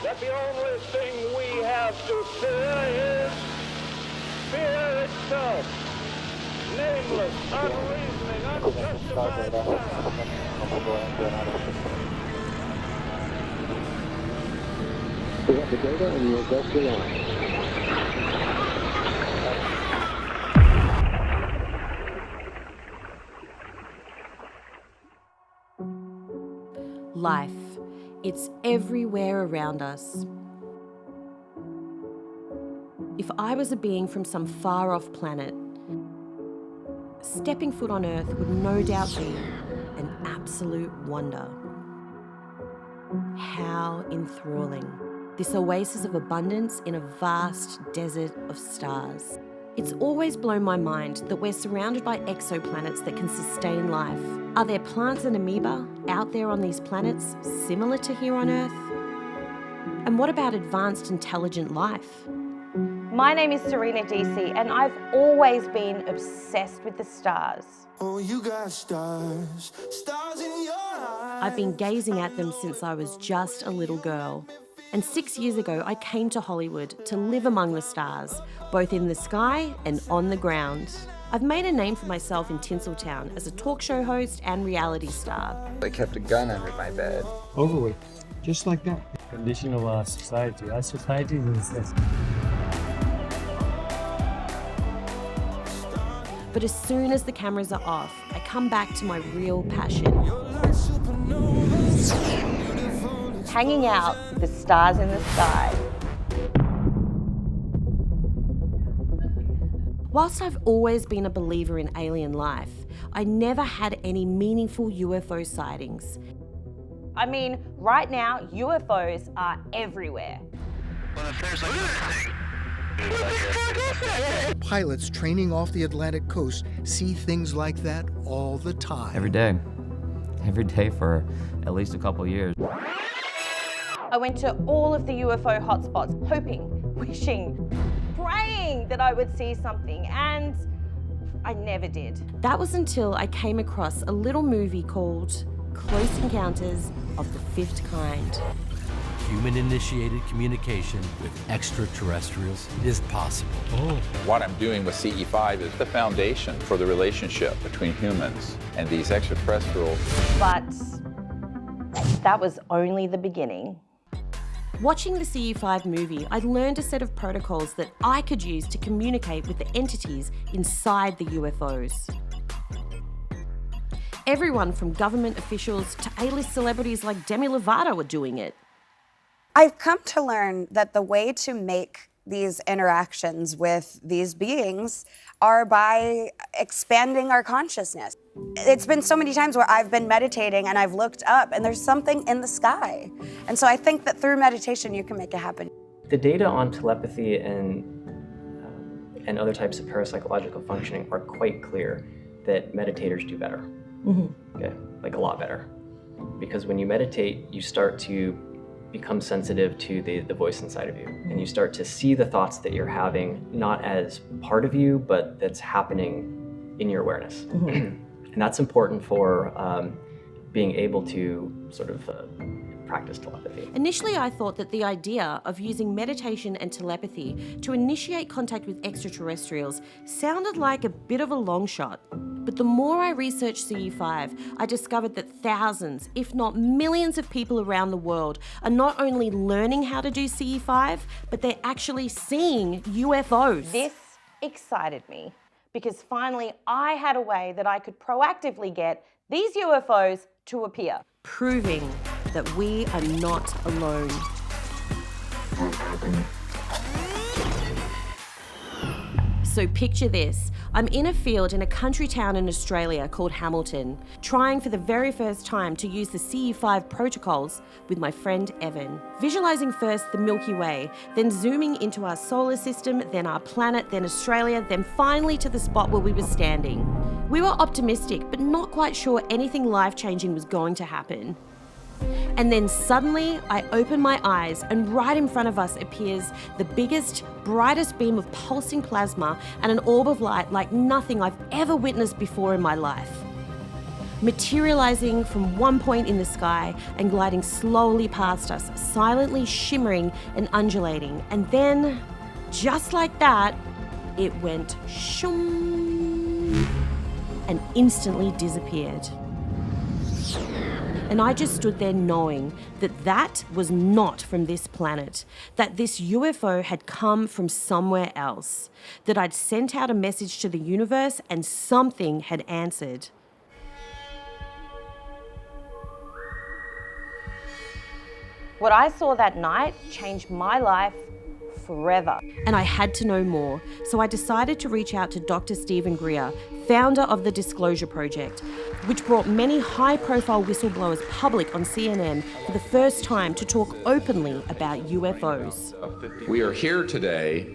that the only thing we have to fear is fear itself. Nameless, unreasoning, unjustified terror. We have the data and we'll go through on. Life. It's everywhere around us. If I was a being from some far-off planet, stepping foot on Earth would no doubt be an absolute wonder. How enthralling. This oasis of abundance in a vast desert of stars. It's always blown my mind that we're surrounded by exoplanets that can sustain life. Are there plants and amoeba out there on these planets similar to here on Earth? And what about advanced intelligent life? My name is Serena DC, and I've always been obsessed with the stars. Oh, you got stars, stars in your eyes. I've been gazing at them since I was just a little girl. And 6 years ago, I came to Hollywood to live among the stars, both in the sky and on the ground. I've made a name for myself in Tinseltown as a talk show host and reality star. They kept a gun under my bed. Over with. Just like that. Condition of our society. Our society is this. But as soon as the cameras are off, I come back to my real passion. Hanging out with the stars in the sky. Whilst I've always been a believer in alien life, I never had any meaningful UFO sightings. I mean, right now, UFOs are everywhere. Pilots training off the Atlantic coast see things like that all the time. Every day for at least a couple years. I went to all of the UFO hotspots, hoping, wishing, praying that I would see something, and I never did. That was until I came across a little movie called Close Encounters of the Fifth Kind. Human-initiated communication with extraterrestrials is possible. What I'm doing with CE5 is the foundation for the relationship between humans and these extraterrestrials. But that was only the beginning. Watching the CE5 movie, I learned a set of protocols that I could use to communicate with the entities inside the UFOs. Everyone from government officials to A-list celebrities like Demi Lovato were doing it. I've come to learn that the way to make these interactions with these beings are by expanding our consciousness. It's been so many times where I've been meditating and I've looked up and there's something in the sky. And so I think that through meditation you can make it happen. The data on telepathy and other types of parapsychological functioning are quite clear that meditators do better. Okay, like a lot better. Because when you meditate, you start to become sensitive to the voice inside of you. And you start to see the thoughts that you're having, not as part of you, but that's happening in your awareness. And that's important for being able to sort of practice telepathy. Initially, I thought that the idea of using meditation and telepathy to initiate contact with extraterrestrials sounded like a bit of a long shot. But the more I researched CE5, I discovered that thousands, if not millions of people around the world are not only learning how to do CE5, but they're actually seeing UFOs. This excited me because finally I had a way that I could proactively get these UFOs to appear. Proving that we are not alone. So picture this. I'm in a field in a country town in Australia called Hamilton, trying for the very first time to use the CE5 protocols with my friend Evan. Visualizing first the Milky Way, then zooming into our solar system, then our planet, then Australia, then finally to the spot where we were standing. We were optimistic, but not quite sure anything life-changing was going to happen. And then suddenly, I open my eyes and right in front of us appears the biggest, brightest beam of pulsing plasma and an orb of light like nothing I've ever witnessed before in my life. materializing from one point in the sky and gliding slowly past us, silently shimmering and undulating. And then, just like that, it went shoom and instantly disappeared. And I just stood there knowing that that was not from this planet, that this UFO had come from somewhere else, that I'd sent out a message to the universe and something had answered. What I saw that night changed my life forever. And I had to know more, so I decided to reach out to Dr. Stephen Greer, founder of the Disclosure Project, which brought many high-profile whistleblowers public on CNN for the first time to talk openly about UFOs. We are here today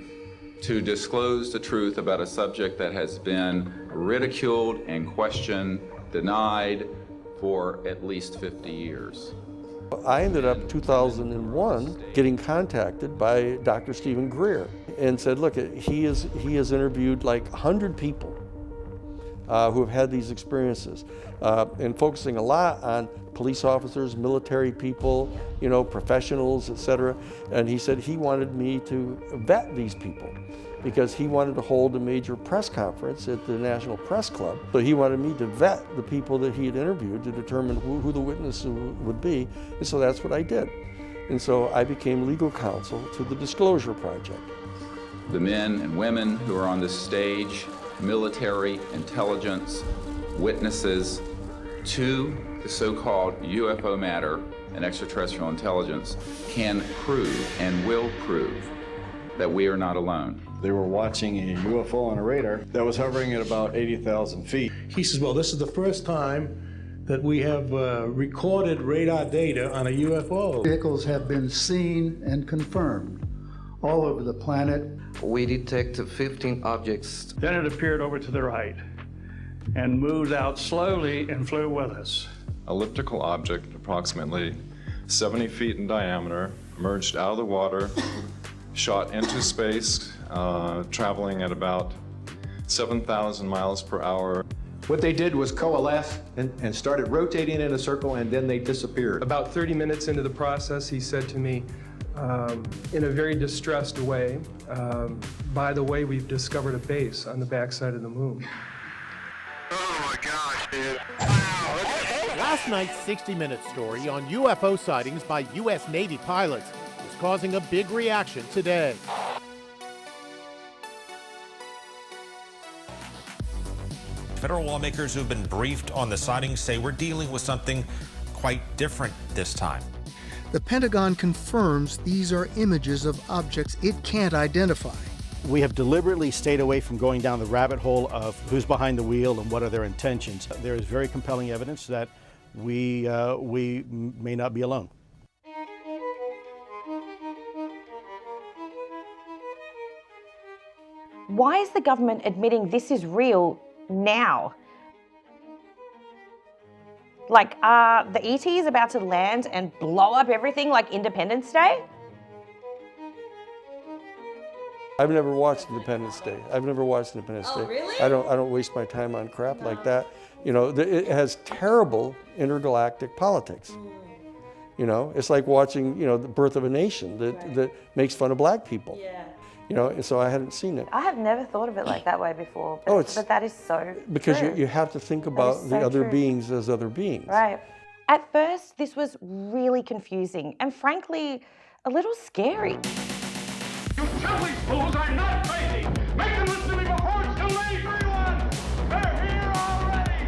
to disclose the truth about a subject that has been ridiculed and questioned, denied for at least 50 years. I ended up in 2001 getting contacted by Dr. Stephen Greer and said, look, he has interviewed like 100 people who have had these experiences and focusing a lot on police officers, military people, professionals, etc. And he said he wanted me to vet these people because he wanted to hold a major press conference at the National Press Club. So he wanted me to vet the people that he had interviewed to determine who the witnesses would be. And so that's what I did. And so I became legal counsel to the Disclosure Project. The men and women who are on this stage, military, intelligence, witnesses to the so-called UFO matter and extraterrestrial intelligence can prove and will prove that we are not alone. They were watching a UFO on a radar that was hovering at about 80,000 feet. He says, well, this is the first time that we have recorded radar data on a UFO. Vehicles have been seen and confirmed all over the planet. We detected 15 objects. Then it appeared over to the right and moved out slowly and flew with us. Elliptical object, approximately 70 feet in diameter, emerged out of the water, shot into space, traveling at about 7,000 miles per hour. What they did was coalesce and started rotating in a circle, and then they disappeared. About 30 minutes into the process, he said to me, in a very distressed way, by the way, we've discovered a base on the backside of the moon. Oh my gosh, dude. Last night's 60 Minutes story on UFO sightings by U.S. Navy pilots is causing a big reaction today. Federal lawmakers who've been briefed on the sightings say we're dealing with something quite different this time. The Pentagon confirms these are images of objects it can't identify. We have deliberately stayed away from going down the rabbit hole of who's behind the wheel and what are their intentions. There is very compelling evidence that we may not be alone. Why is the government admitting this is real now? Like, are the ETs about to land and blow up everything like Independence Day? I've never watched Independence Day. I've never watched Independence Day. Really? I don't waste my time on crap like that. It has terrible intergalactic politics. It's like watching, the Birth of a Nation that makes fun of black people. Yeah. And so I hadn't seen it. I have never thought of it like that way before, but that is so because true. you have to think about the other beings as other beings. Right. At first, this was really confusing and frankly, a little scary. You tell these fools I'm not crazy! Make them listen to me before it's too late! Everyone! They're here already!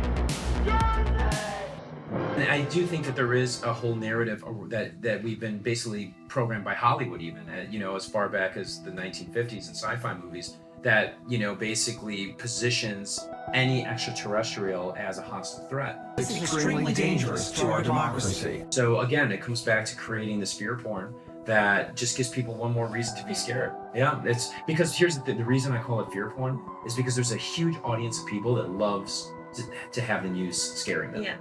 You're next! I do think that there is a whole narrative that we've been basically programmed by Hollywood even, as far back as the 1950s and sci-fi movies, that, basically positions any extraterrestrial as a hostile threat. This is extremely dangerous to our democracy. So again, it comes back to creating this fear porn that just gives people one more reason to be scared. Yeah, it's because here's the reason I call it fear porn is because there's a huge audience of people that loves to have the news scaring them. Yeah.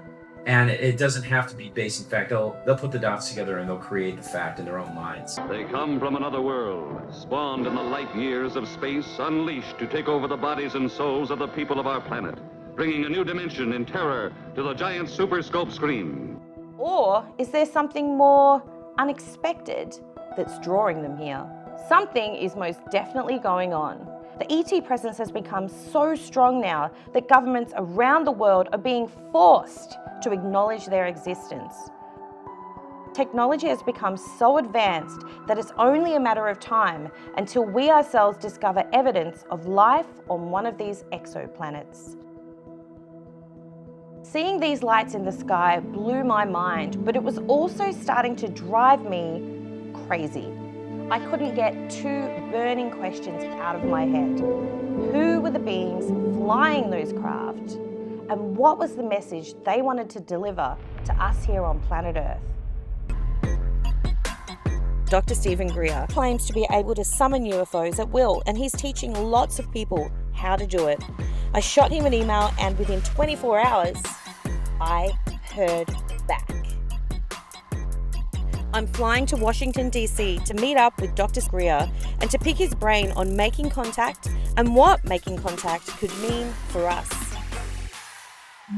And it doesn't have to be based in fact. They'll put the dots together and they'll create the fact in their own minds. They come from another world, spawned in the light years of space, unleashed to take over the bodies and souls of the people of our planet. bringing a new dimension in terror to the giant Super Scope screen. Or is there something more unexpected that's drawing them here? Something is most definitely going on. The ET presence has become so strong now that governments around the world are being forced to acknowledge their existence. Technology has become so advanced that it's only a matter of time until we ourselves discover evidence of life on one of these exoplanets. Seeing these lights in the sky blew my mind, but it was also starting to drive me crazy. I couldn't get two burning questions out of my head. Who were the beings flying those craft? And what was the message they wanted to deliver to us here on planet Earth? Dr. Stephen Greer claims to be able to summon UFOs at will, and he's teaching lots of people how to do it. I shot him an email, and within 24 hours, I heard back. I'm flying to Washington, DC to meet up with Dr. Greer and to pick his brain on making contact and what making contact could mean for us.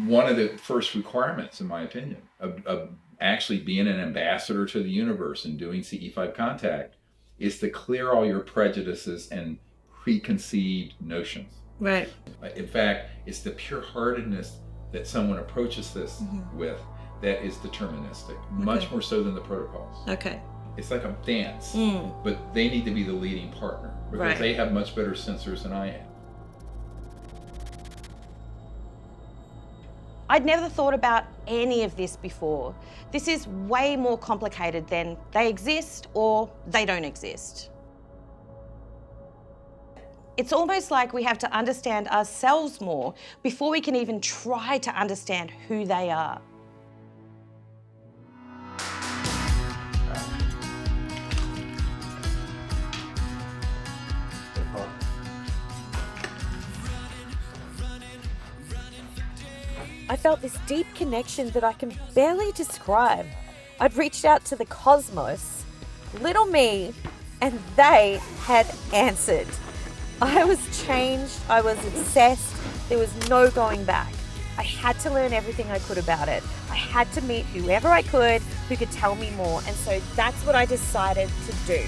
One of the first requirements, in my opinion, of actually being an ambassador to the universe and doing CE5 contact is to clear all your prejudices and preconceived notions. Right. In fact, it's the pure-heartedness that someone approaches this with that is deterministic, much more so than the protocols. Okay. It's like a dance, but they need to be the leading partner because they have much better sensors than I am. I'd never thought about any of this before. This is way more complicated than they exist or they don't exist. It's almost like we have to understand ourselves more before we can even try to understand who they are. I felt this deep connection that I can barely describe. I'd reached out to the cosmos, little me, and they had answered. I was changed, I was obsessed, there was no going back. I had to learn everything I could about it. I had to meet whoever I could who could tell me more, and so that's what I decided to do.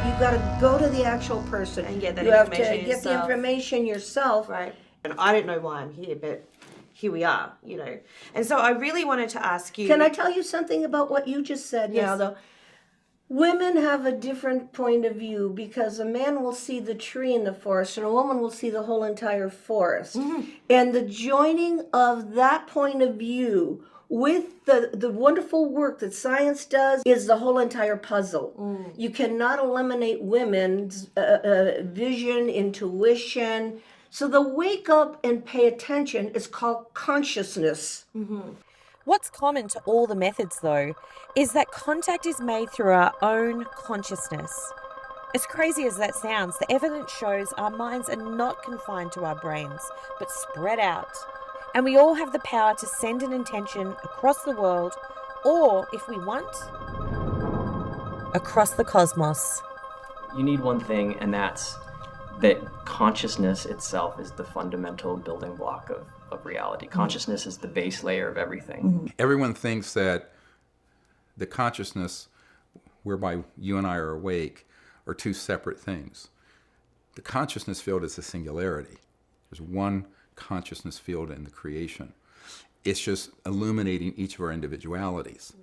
You've got to go to the actual person and get that information. You have to get the information yourself. Right. And I don't know why I'm here, but here we are, you know. And so I really wanted to ask you... Can I tell you something about what you just said now, though? Women have a different point of view because a man will see the tree in the forest and a woman will see the whole entire forest. And the joining of that point of view with the wonderful work that science does is the whole entire puzzle. You cannot eliminate women's vision, intuition. So the wake up and pay attention is called consciousness. What's common to all the methods, though, is that contact is made through our own consciousness. As crazy as that sounds, the evidence shows our minds are not confined to our brains, but spread out. And we all have the power to send an intention across the world, or, if we want, across the cosmos. You need one thing, and that's that consciousness itself is the fundamental building block of reality. Consciousness is the base layer of everything. Everyone thinks that the consciousness whereby you and I are awake are two separate things. The consciousness field is a singularity. There's one consciousness field in the creation. It's just illuminating each of our individualities.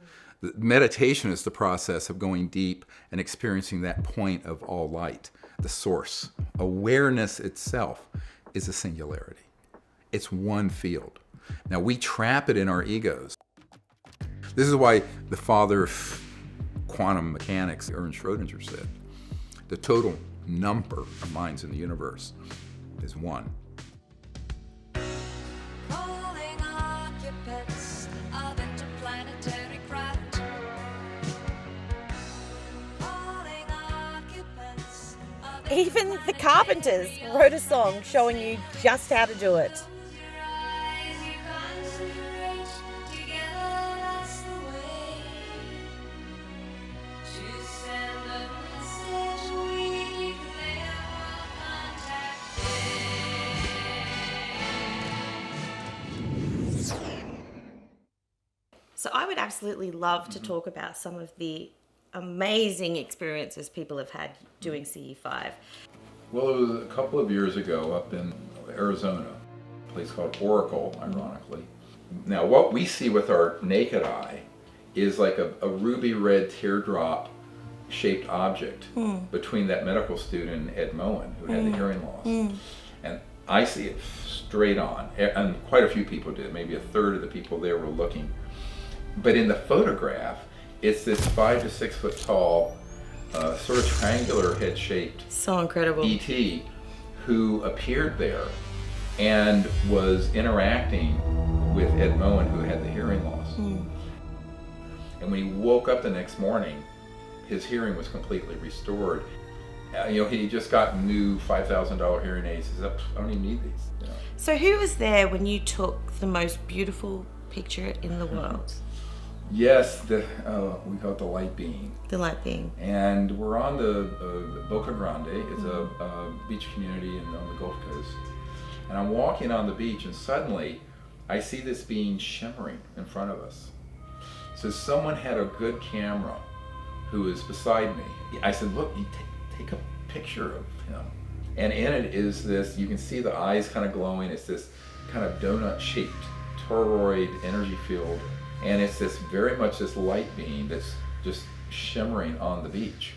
The meditation is the process of going deep and experiencing that point of all light, the source. Awareness itself is a singularity. It's one field. Now we trap it in our egos. This is why the father of quantum mechanics, Ernst Schrödinger, said, the total number of minds in the universe is one. Even the Carpenters wrote a song showing you just how to do it. So I would absolutely love to talk about some of the amazing experiences people have had doing CE5. Well, it was a couple of years ago up in Arizona, a place called Oracle, ironically. Now, what we see with our naked eye is like a ruby red teardrop shaped object between that medical student and Ed Moen, who had the hearing loss. And I see it straight on, and quite a few people did. Maybe a third of the people there were looking. But in the photograph, it's this 5 to 6 foot tall, sort of triangular head shaped So incredible. ET who appeared there and was interacting with Ed Moen, who had the hearing loss. And when he woke up the next morning, his hearing was completely restored. He just got new $5,000 hearing aids. He said, I don't even need these. So who was there when you took the most beautiful picture in the world? Yes, we call it the light beam. The light beam. And we're on the Boca Grande. It's a beach community on the Gulf Coast. And I'm walking on the beach, and suddenly I see this being shimmering in front of us. So someone had a good camera who was beside me. I said, look, you take a picture of him. And in it is this, you can see the eyes kind of glowing. It's this kind of donut-shaped toroid energy field. And it's this very much this light beam that's just shimmering on the beach.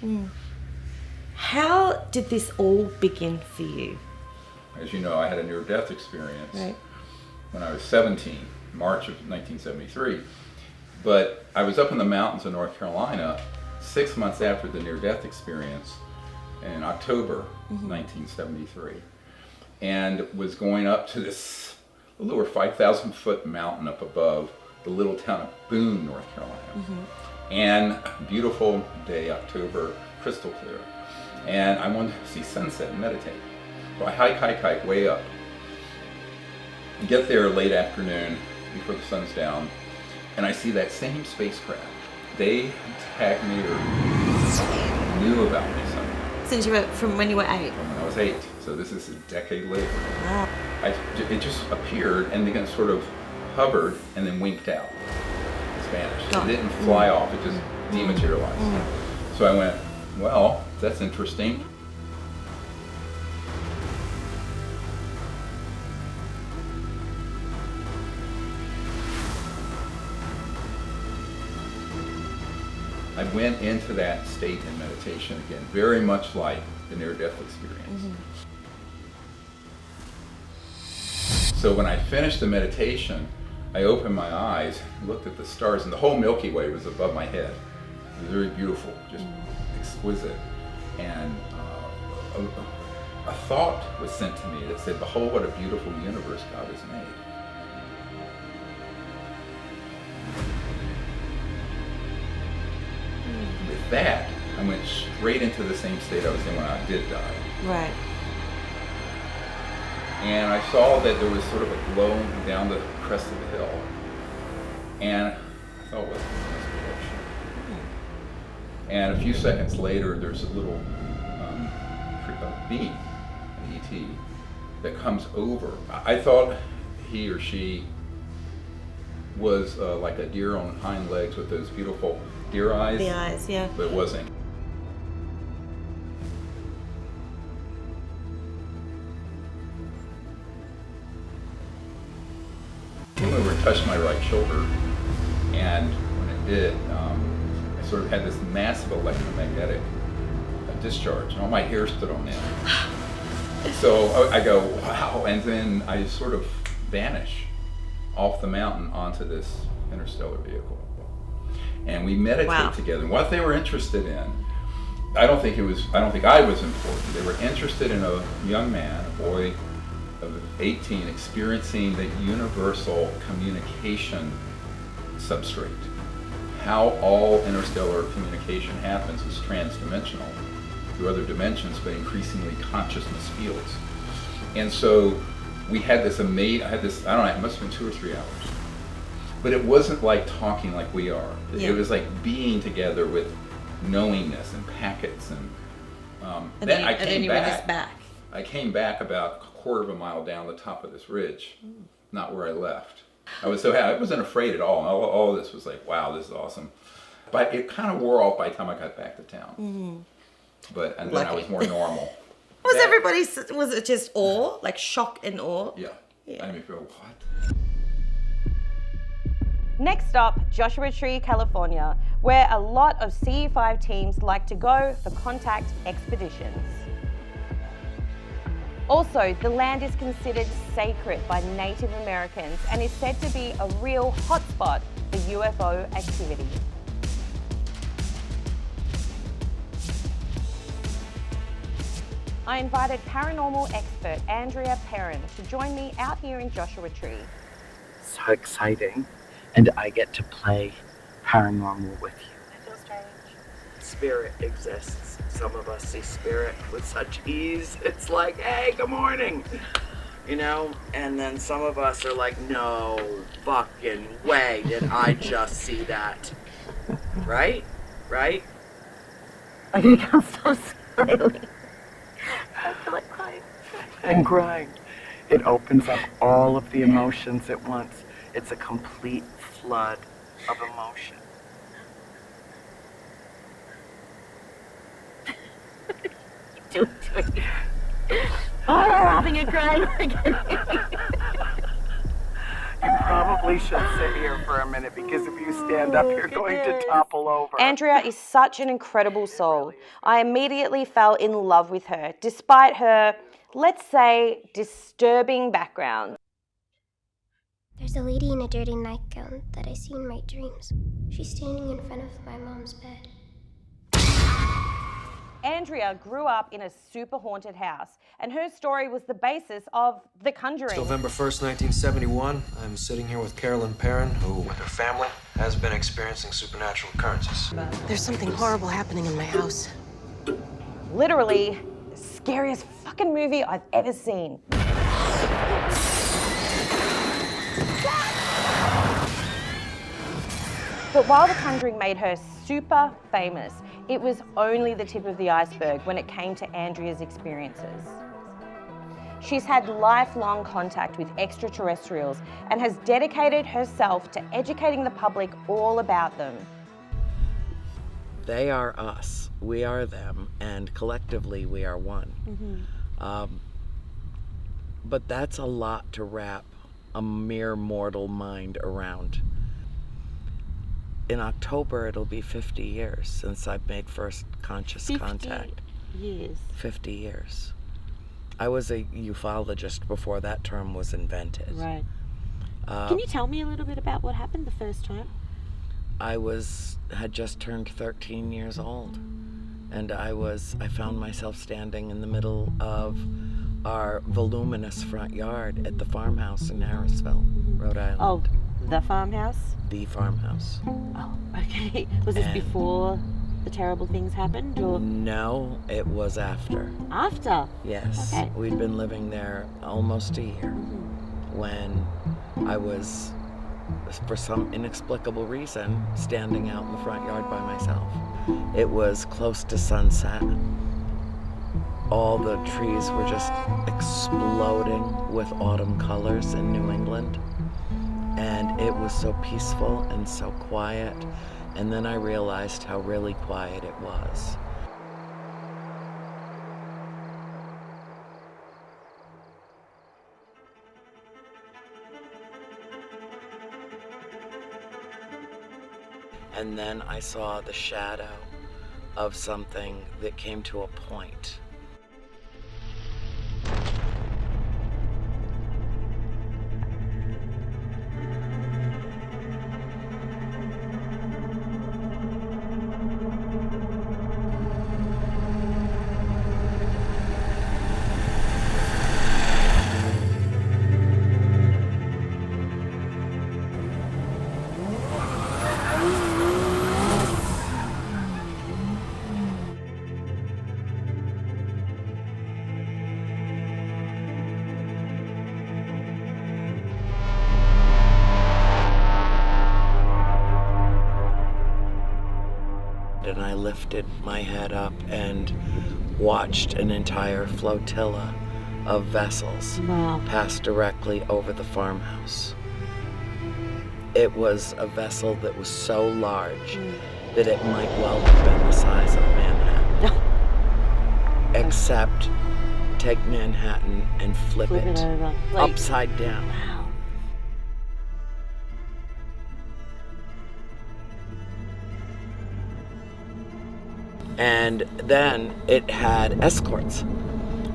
How did this all begin for you? As you know, I had a near-death experience when I was 17, March of 1973. But I was up in the mountains of North Carolina 6 months after the near-death experience in October 1973, and was going up to this little over 5,000 foot mountain up above the little town of Boone, North Carolina. And beautiful day, October, crystal clear. And I wanted to see sunset and meditate. So I hike way up. Get there late afternoon before the sun's down, and I see that same spacecraft. They tagged me or knew about me somehow. Since you were from when you were 8? From when I was 8. So this is a decade later. Wow. It just appeared and then sort of hovered and then winked out. It vanished. It didn't fly off, it just dematerialized. So I went, well, that's interesting. I went into that state in meditation again, very much like the near-death experience. So when I finished the meditation, I opened my eyes, looked at the stars, and the whole Milky Way was above my head. It was very beautiful, just exquisite. And a thought was sent to me that said, behold, what a beautiful universe God has made. With that, I went straight into the same state I was in when I did die. Right. And I saw that there was sort of a glow down the crest of the hill. And I thought, what's this direction? And a few seconds later, there's a little beam, an ET, that comes over. I thought he or she was like a deer on hind legs with those beautiful deer eyes. The eyes, yeah. But it wasn't. Came over and touched my right shoulder, and when it did, I sort of had this massive electromagnetic discharge, and all my hair stood on end. So I go, wow, and then I sort of vanish off the mountain onto this interstellar vehicle. And we meditate together. And what they were interested in, I don't think I was important. They were interested in a young man, a boy of 18, experiencing the universal communication substrate. How all interstellar communication happens is transdimensional through other dimensions, but increasingly consciousness fields. And so we had this amazing, I don't know, it must have been 2 or 3 hours. But it wasn't like talking like we are. Yeah. It was like being together with knowingness and packets. And then I came back. I came back about a quarter of a mile down the top of this ridge, not where I left. I was so happy. I wasn't afraid at all. All this was like, wow, this is awesome. But it kind of wore off by the time I got back to town. Mm-hmm. And then I was more normal. Was it just awe, like shock and awe? Yeah. I mean, what? Next up, Joshua Tree, California, where a lot of CE5 teams like to go for contact expeditions. Also, the land is considered sacred by Native Americans and is said to be a real hotspot for UFO activity. I invited paranormal expert Andrea Perrin to join me out here in Joshua Tree. So exciting, and I get to play paranormal with you. I feel strange. Spirit exists. Some of us see spirit with such ease. It's like, hey, good morning, you know? And then some of us are like, no fucking way did I just see that. Right? Right? I think I'm so sorry. I feel like crying. And crying. It opens up all of the emotions at once. It's a complete flood of emotion. Do it. Oh, I'm having a cry. You probably should sit here for a minute because if you stand up, you're going to topple over. Andrea is such an incredible soul. I immediately fell in love with her, despite her, let's say, disturbing background. There's a lady in a dirty nightgown that I see in my dreams. She's standing in front of my mom's bed. Andrea grew up in a super haunted house, and her story was the basis of The Conjuring. It's November 1st, 1971. I'm sitting here with Carolyn Perrin, who, with her family, has been experiencing supernatural occurrences. There's something horrible happening in my house. Literally, the scariest fucking movie I've ever seen. But while The Conjuring made her super famous, it was only the tip of the iceberg when it came to Andrea's experiences. She's had lifelong contact with extraterrestrials and has dedicated herself to educating the public all about them. They are us, we are them, and collectively we are one. But that's a lot to wrap a mere mortal mind around. In October, it'll be 50 years since I've made first conscious contact. 50 years. 50 years. I was a ufologist before that term was invented. Right. Can you tell me a little bit about what happened the first time? I had just turned 13 years old, and I found myself standing in the middle of our voluminous front yard at the farmhouse in Harrisville, Rhode Island. Oh, the farmhouse? The farmhouse. Oh, okay. Was this before the terrible things happened, or? No, it was after. After? Yes. Okay. We'd been living there almost a year when I was, for some inexplicable reason, standing out in the front yard by myself. It was close to sunset. All the trees were just exploding with autumn colors in New England. And it was so peaceful and so quiet. And then I realized how really quiet it was. And then I saw the shadow of something that came to a point. And I lifted my head up and watched an entire flotilla of vessels pass directly over the farmhouse. It was a vessel that was so large that it might well have been the size of Manhattan. Except take Manhattan and flip it over, upside down. Wow. And then it had escorts.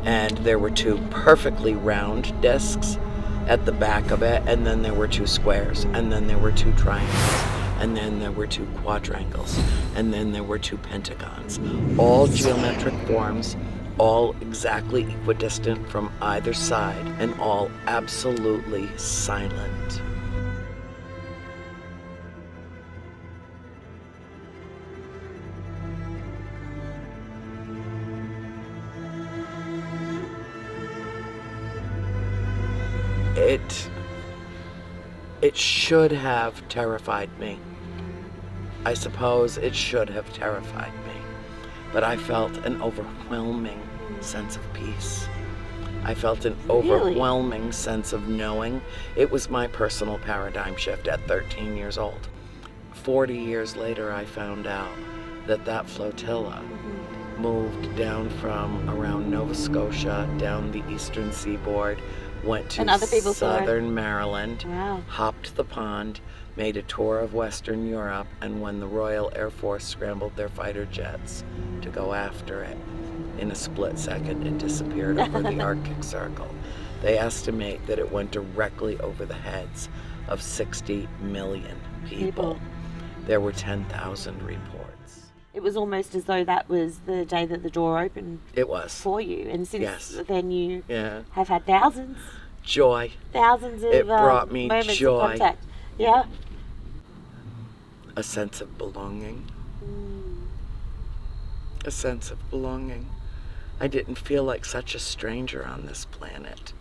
And there were 2 perfectly round discs at the back of it, and then there were 2 squares, and then there were 2 triangles, and then there were 2 quadrangles, and then there were 2 pentagons. All geometric forms, all exactly equidistant from either side, and all absolutely silent. It should have terrified me. I suppose it should have terrified me. But I felt an overwhelming sense of peace. I felt an overwhelming sense of knowing. It was my personal paradigm shift at 13 years old. 40 years later, I found out that that flotilla moved down from around Nova Scotia, down the eastern seaboard, went to southern Maryland, hopped the pond, made a tour of Western Europe, and when the Royal Air Force scrambled their fighter jets to go after it, in a split second it disappeared over the Arctic Circle. They estimate that it went directly over the heads of 60 million people. There were 10,000 reports. It was almost as though that was the day that the door opened. It was. For you. And since then you Yeah. have had thousands. Joy. Thousands of It brought me moments joy. of contact. Yeah. A sense of belonging. A sense of belonging. I didn't feel like such a stranger on this planet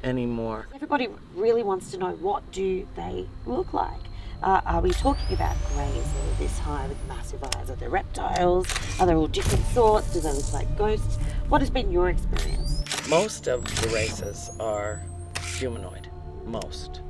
anymore. Everybody really wants to know, what do they look like? Are we talking about greys that are this high with massive eyes? Are they reptiles? Are they all different sorts? Do they look like ghosts? What has been your experience? Most of the races are humanoid. Most.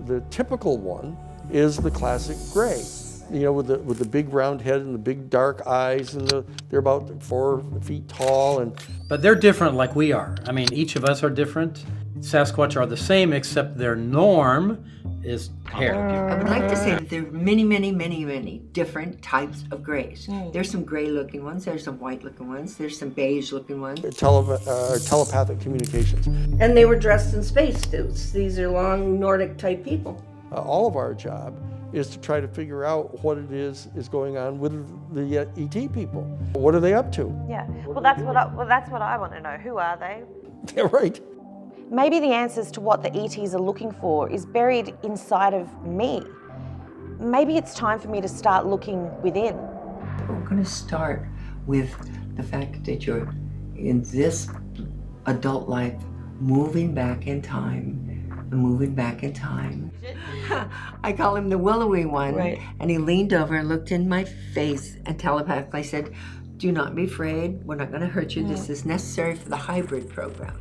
The typical one is the classic gray. You know, with the big round head and the big dark eyes, and they're about 4 feet tall. But they're different like we are. I mean, each of us are different. Sasquatch are the same, except their norm is hair. I would like to say that there are many, many, many, many different types of grays. There's some gray-looking ones, there's some white-looking ones, there's some beige-looking ones. Telepathic communications. And they were dressed in spacesuits. These are long Nordic-type people. All of our job is to try to figure out what it is going on with the ET people. What are they up to? Yeah. Well, that's what I want to know. Who are they? Yeah, right. Maybe the answers to what the ETs are looking for is buried inside of me. Maybe it's time for me to start looking within. We're going to start with the fact that you're in this adult life moving back in time. I call him the willowy one. And he leaned over and looked in my face and telepathically said, "Do not be afraid. We're not going to hurt you. This is necessary for the hybrid program."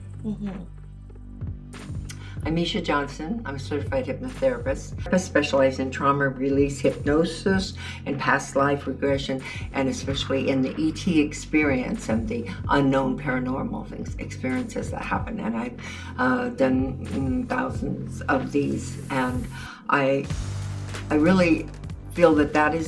I'm Misha Johnson. I'm a certified hypnotherapist. I specialize in trauma release hypnosis and past life regression, and especially in the ET experience and the unknown paranormal experiences that happen. And I've done thousands of these, and I really feel that is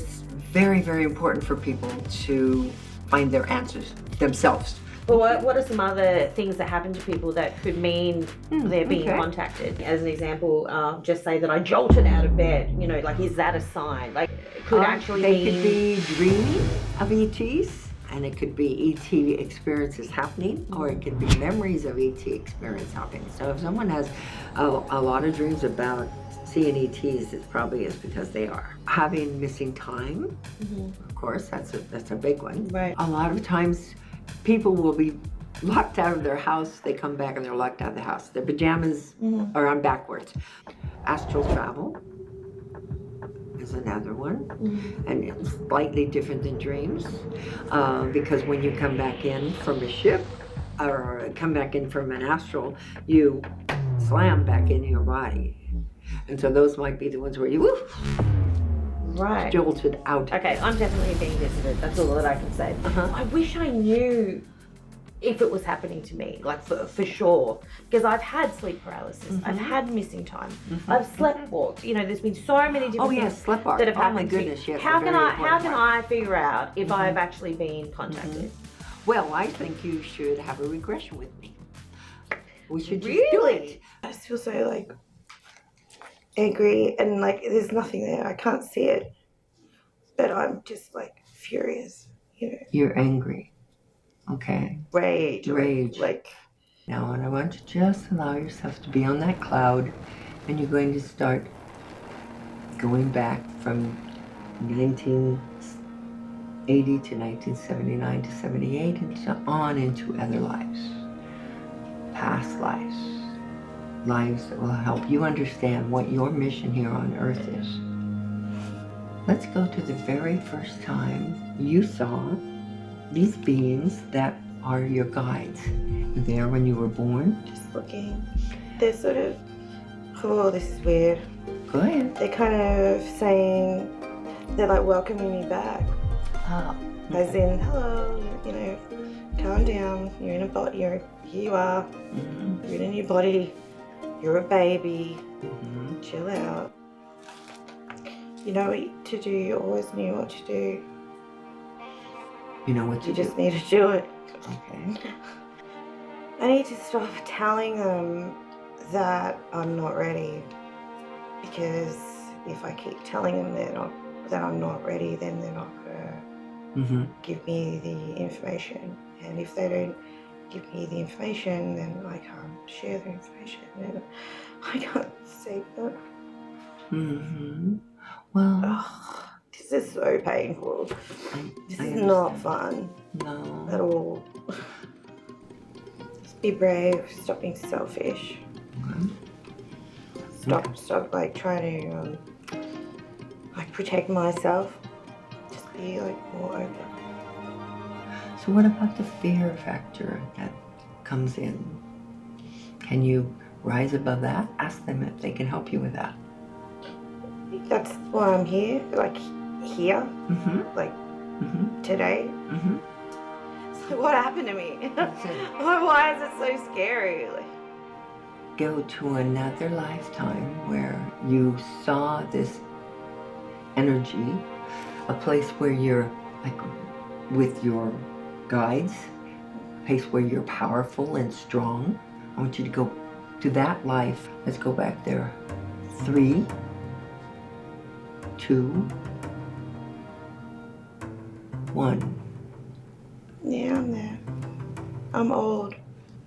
very, very important for people to find their answers themselves. Well, what are some other things that happen to people that could mean they're being contacted? As an example, just say that I jolted out of bed. You know, like, is that a sign? Like, it could actually they could be dreaming of ETs, and it could be ET experiences happening, or it could be memories of ET experience happening. So if someone has a lot of dreams about seeing ETs, it probably is because they are having missing time. Of course, that's a big one. Right. A lot of times, people will be locked out of their house. They come back and they're locked out of the house. Their pajamas are on backwards. Astral travel is another one, and it's slightly different than dreams, because when you come back in from a ship or come back in from an astral, you slam back into your body. And so those might be the ones where you Right. jolted out. Okay, I'm definitely being visited. That's all that I can say. I wish I knew if it was happening to me, like for sure. Because I've had sleep paralysis. I've had missing time. I've sleptwalked. You know, there's been so many different things sleptwalk. that have Oh my happened to me. goodness, yes, How a can very I important one. figure out if I've actually been contacted? Well, I think you should have a regression with me. We should just do Really? it. I just feel so like angry and like there's nothing there. I can't see it. But I'm just like furious, you know. You're angry. Okay. Rage. Like. Now, and I want you to just allow yourself to be on that cloud, and you're going to start going back from 1980 to 1979 to 78 and so on into other lives. Past lives. Lives that will help you understand what your mission here on Earth is. Let's go to the very first time you saw these beings that are your guides. There when you were born? Just looking. They're sort of, oh, this is weird. Go ahead. They're kind of saying, they're like welcoming me back. As in, hello, you know, calm down. You're in a body, here you are. You're in a new body. You're a baby. Chill out. You know what to do. You always knew what to do. You know what to You do? just need to do it. Okay. I need to stop telling them that I'm not ready. Because if I keep telling them that I'm not ready, then they're not gonna give me the information. And if they don't give me the information, then I can't share the information. And I can't save them. Well, this is so painful. This I is not fun. No. At all. Just be brave. Stop being selfish. Stop like trying to like protect myself. Just be like more open. So what about the fear factor that comes in? Can you rise above that? Ask them if they can help you with that. That's why I'm here. Like here. Like today. So what happened to me? Why is it so scary? Like, go to another lifetime where you saw this energy, a place where you're like with your guides, a place where you're powerful and strong. I want you to go to that life. Let's go back there. 3, 2, 1. yeah, I'm there. I'm old.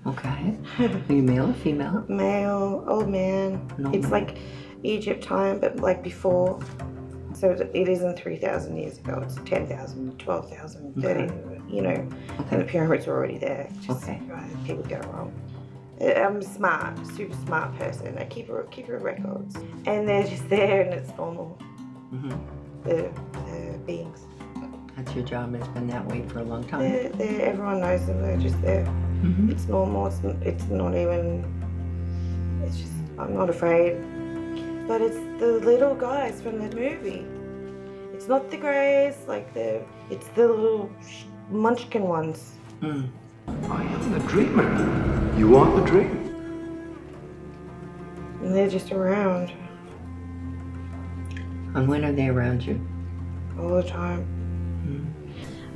Okay. Are you male or female? Male, old man. No. It's like Egypt time, but like before. So it isn't 3,000 years ago. It's 10,000, 12,000, 30, you know. And the pyramids were already there. Just, people get it wrong. I'm smart, super smart person. I keep records. And they're just there and it's normal. The beings. That's your job. It's been that way for a long time. Everyone knows them. They're just there. It's normal. It's not even. It's just. I'm not afraid. But it's the little guys from the movie. It's not the greys. It's the little munchkin ones. I am the dreamer. You are the dream. And they're just around And when are they around you? all the time.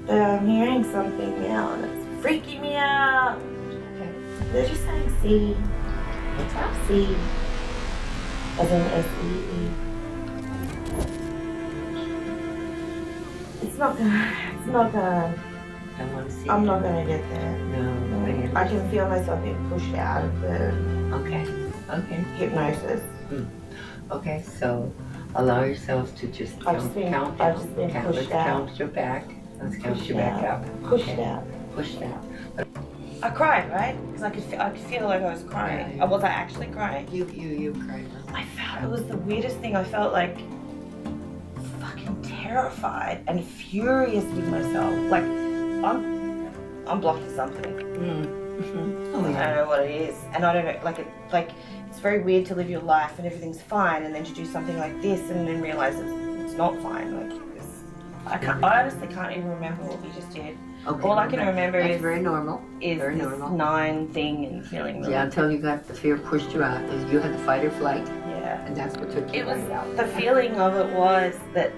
But I'm hearing something now and it's freaking me out. They're just saying C. What's that? C. As in S-E-E. It's not gonna, I want to see. I'm not gonna get there. No. I can feel myself being pushed out of the Okay. hypnosis. Okay, so allow yourself to just I've count. just been Let's pushed out. count your back. Let's count Pushed you back out. up. Pushed Okay. out. Pushed out. I cried, right? Because I could feel like I was crying. Was I actually crying? You cried. I felt it was the weirdest thing. I felt like fucking terrified and furious with myself. Like I'm blocking something. Oh, yeah. I don't know what it is, and I don't know, like it's very weird to live your life and everything's fine, and then to do something like this and then realize it's not fine. I honestly can't even remember what we just did. Okay, all I can remember that's is very normal. Is very this normal. 9 thing and feeling really. Yeah, until you got the fear pushed you out. You had the fight or flight. Yeah. And that's what took you out. The feeling of it was that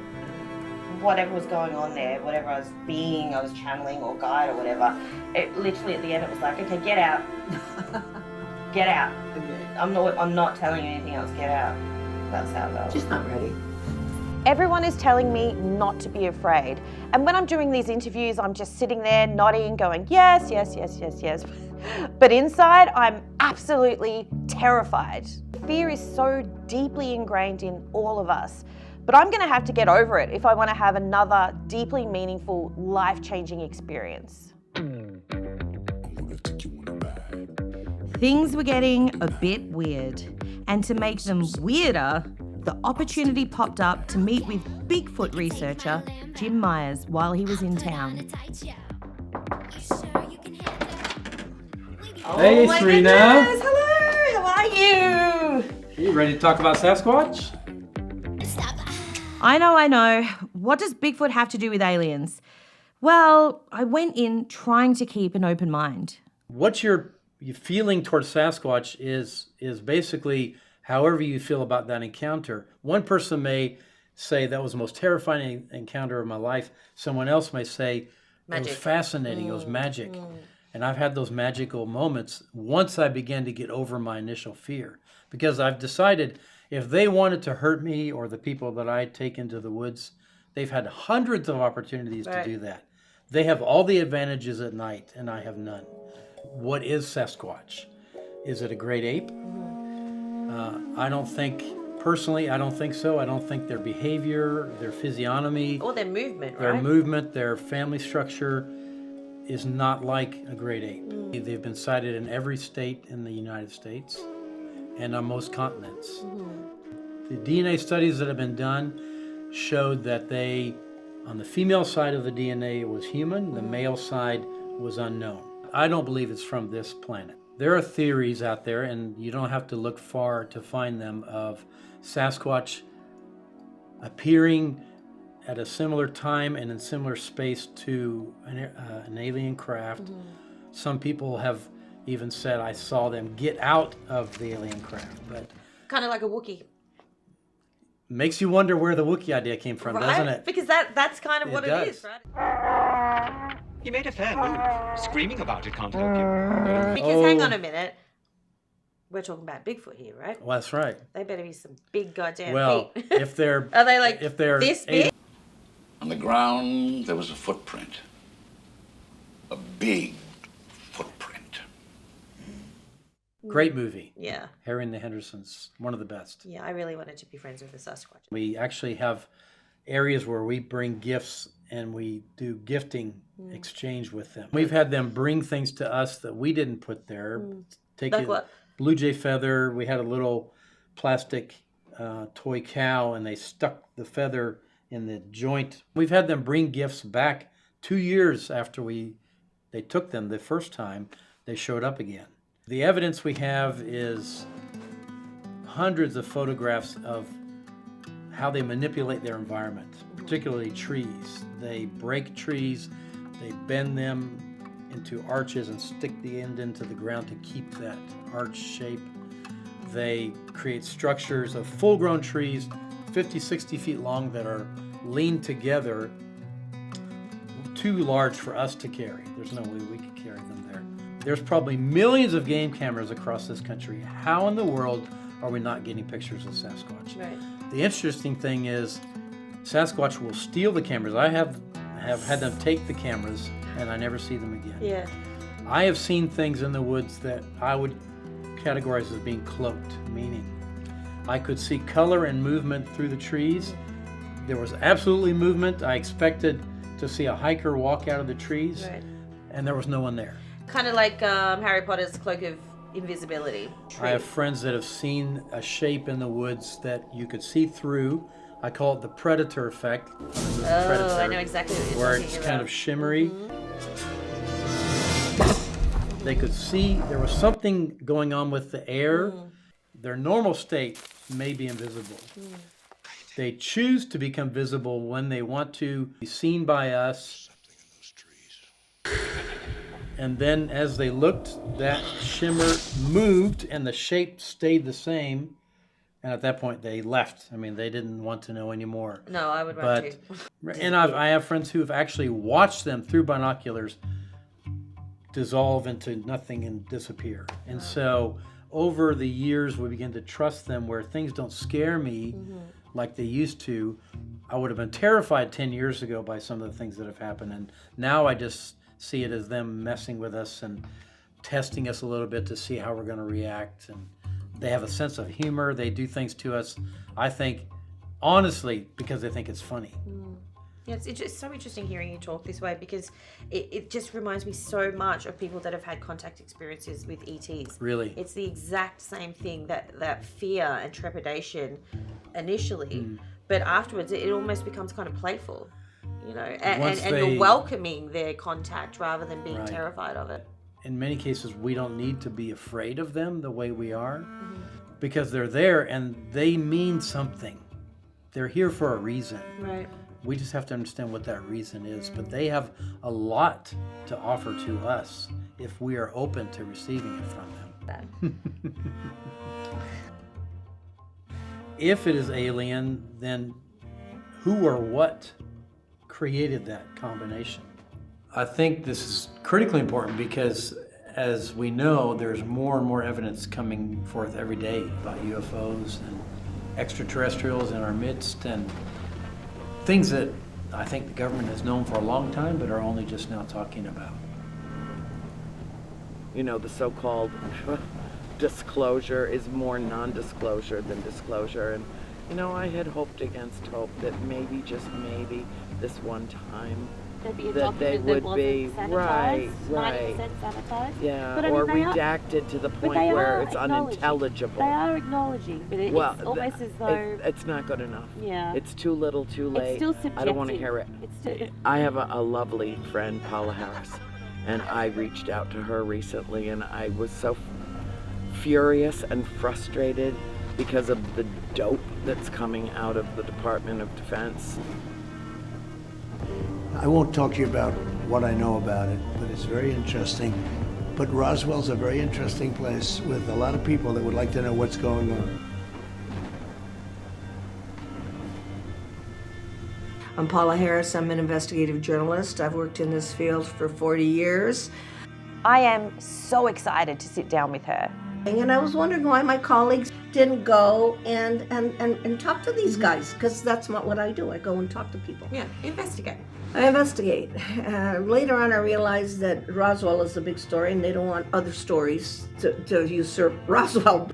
whatever was going on there, whatever I was channeling or guide or whatever, it literally at the end it was like, okay, get out. Get out. I'm not telling you anything else, get out. That's how it goes. Just not ready. Everyone is telling me not to be afraid. And when I'm doing these interviews, I'm just sitting there nodding, going, yes, yes, yes, yes, yes. But inside, I'm absolutely terrified. Fear is so deeply ingrained in all of us. But I'm gonna have to get over it if I wanna have another deeply meaningful, life-changing experience. Things were getting a bit weird. And to make them weirder, the opportunity popped up to meet with Bigfoot researcher Jim Myers while he was in town. Hey, Serena. Goodness. Hello, how are you? You ready to talk about Sasquatch? I know. What does Bigfoot have to do with aliens? Well, I went in trying to keep an open mind. What your feeling towards Sasquatch is basically however you feel about that encounter. One person may say that was the most terrifying encounter of my life. Someone else may say it was fascinating, it was magic. And I've had those magical moments once I began to get over my initial fear. Because I've decided if they wanted to hurt me or the people that I take into the woods, they've had hundreds of opportunities to do that. They have all the advantages at night, and I have none. What is Sasquatch? Is it a great ape? I don't think so. I don't think their behavior, their physiognomy, Or their movement, their right? movement, their family structure is not like a great ape. They've been sighted in every state in the United States and on most continents. The DNA studies that have been done showed that on the female side of the DNA it was human, the male side was unknown. I don't believe it's from this planet. There are theories out there, and you don't have to look far to find them, of Sasquatch appearing at a similar time and in similar space to an alien craft. Some people have even said, I saw them get out of the alien craft, but Kind of like a Wookiee. makes you wonder where the Wookiee idea came from, doesn't it? Because that's kind of what it is, right? He made a fair move. Screaming about it can't help you. Because hang on a minute. We're talking about Bigfoot here, right? Well, that's right. They better be some big goddamn feet. if they're Are they like if they're this big? On the ground, there was a footprint. A big footprint. Great movie. Yeah. Harry and the Hendersons, one of the best. Yeah, I really wanted to be friends with the Sasquatch. We actually have areas where we bring gifts and we do gifting exchange with them. We've had them bring things to us that we didn't put there. Take Like it, what? Blue jay feather. We had a little plastic toy cow, and they stuck the feather in the joint. We've had them bring gifts back 2 years after they took them the first time. They showed up again. The evidence we have is hundreds of photographs of how they manipulate their environment, particularly trees. They break trees, they bend them into arches and stick the end into the ground to keep that arch shape. They create structures of full-grown trees, 50, 60 feet long, that are leaned together, too large for us to carry. There's no way we could carry them there. There's probably millions of game cameras across this country. How in the world are we not getting pictures of Sasquatch? Right. The interesting thing is Sasquatch will steal the cameras. I have had them take the cameras, and I never see them again. Yeah. I have seen things in the woods that I would categorize as being cloaked, meaning I could see color and movement through the trees. There was absolutely movement. I expected to see a hiker walk out of the trees, Right. and there was no one there. Kind of like Harry Potter's Cloak of Invisibility. I have friends that have seen a shape in the woods that you could see through. I call it the predator effect. Oh, I know exactly what you're where talking it's about. kind of shimmery. They could see there was something going on with the air. Their normal state may be invisible. They choose to become visible when they want to be seen by us. And then as they looked, that shimmer moved and the shape stayed the same. And at that point, they left. I mean, they didn't want to know anymore. No, I would run too. And I have friends who have actually watched them through binoculars dissolve into nothing and disappear. And so over the years, we begin to trust them where things don't scare me like they used to. I would have been terrified 10 years ago by some of the things that have happened. And now I just see it as them messing with us and testing us a little bit to see how we're going to react. And they have a sense of humor. They do things to us, I think, honestly, because they think it's funny. Yeah, it's so interesting hearing you talk this way because it just reminds me so much of people that have had contact experiences with ETs. Really? It's the exact same thing, that fear and trepidation initially, but afterwards it almost becomes kind of playful, you know, and you're welcoming their contact rather than being terrified of it. In many cases, we don't need to be afraid of them the way we are because they're there and they mean something. They're here for a reason. Right. We just have to understand what that reason is, but they have a lot to offer to us if we are open to receiving it from them. If it is alien, then who or what created that combination? I think this is critically important because, as we know, there's more and more evidence coming forth every day about UFOs and extraterrestrials in our midst and things that I think the government has known for a long time but are only just now talking about. You know, the so-called disclosure is more non-disclosure than disclosure. And, you know, I had hoped against hope that maybe, just maybe, this one time, that they would be right, 90% sanitized. yeah, But I mean, or they are- redacted to the but point they where are it's acknowledging. unintelligible. They are acknowledging, but it's almost as though it's not good enough. Yeah. It's too little, too late. It's still I don't want to subjective. hear it. It's still, I have a lovely friend, Paula Harris, and I reached out to her recently, and I was so furious and frustrated because of the dope that's coming out of the Department of Defense. I won't talk to you about what I know about it, but it's very interesting. But Rosswell's a very interesting place with a lot of people that would like to know what's going on. I'm Paula Harris. I'm an investigative journalist. I've worked in this field for 40 years. I am so excited to sit down with her. And I was wondering why my colleagues didn't go and talk to these guys, because that's not what I do. I go and talk to people. yeah, investigate. I investigate. Later on, I realized that Rosswell is a big story, and they don't want other stories to usurp Rosswell.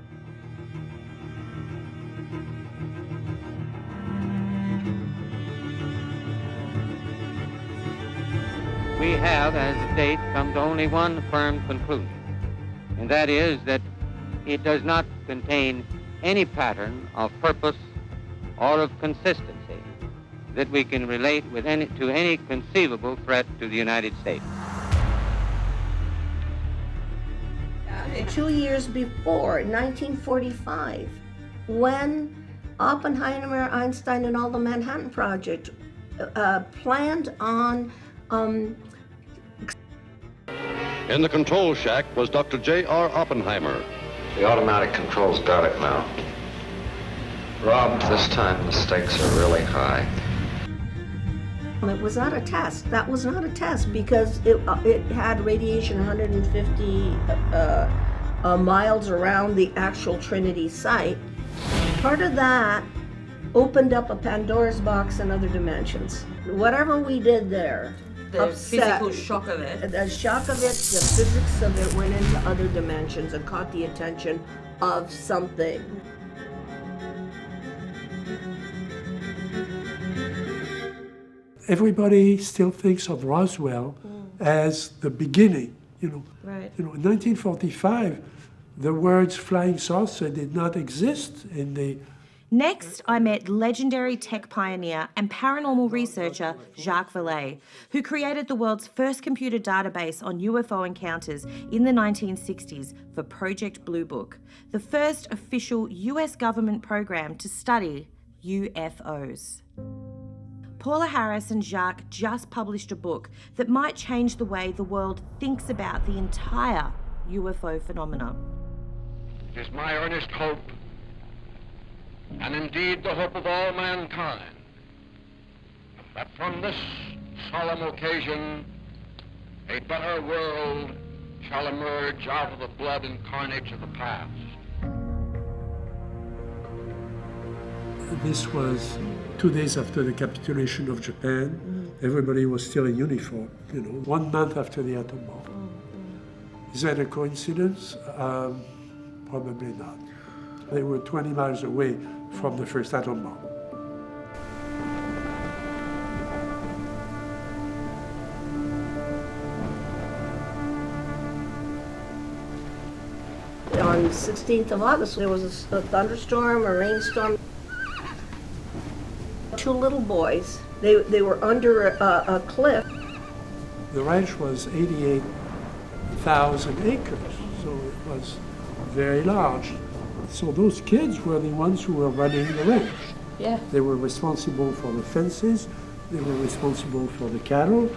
We have, as of date, come to only one firm conclusion, and that is that it does not contain any pattern of purpose or of consistency that we can relate to any conceivable threat to the United States. 2 years before, 1945, when Oppenheimer, Einstein, and all the Manhattan Project planned on In the control shack was Dr. J.R. Oppenheimer. The automatic controls got it now. Rob, this time the stakes are really high. It was not a test. That was not a test because it had radiation 150 miles around the actual Trinity site. Part of that opened up a Pandora's box in other dimensions. Whatever we did there, The physical shock of it. The shock of it, the physics of it went into other dimensions and caught the attention of something. Everybody still thinks of Rosswell as the beginning, you know. Right. You know, in 1945, the words flying saucer did not exist in the Next, I met legendary tech pioneer and paranormal researcher Jacques Vallée, who created the world's first computer database on UFO encounters in the 1960s for Project Blue Book, the first official US government program to study UFOs. Paula Harris and Jacques just published a book that might change the way the world thinks about the entire UFO phenomena. It is my earnest hope, and indeed the hope of all mankind, that from this solemn occasion a better world shall emerge out of the blood and carnage of the past. This was 2 days after the capitulation of Japan. Everybody was still in uniform, 1 month after the atom bomb. Is that a coincidence? Probably not. They were 20 miles away from the first atom bomb. On the 16th of August, there was a thunderstorm, a rainstorm. 2 little boys, they were under a cliff. The ranch was 88,000 acres, so it was very large. So those kids were the ones who were running the ranch. Yeah. They were responsible for the fences, they were responsible for the cattle.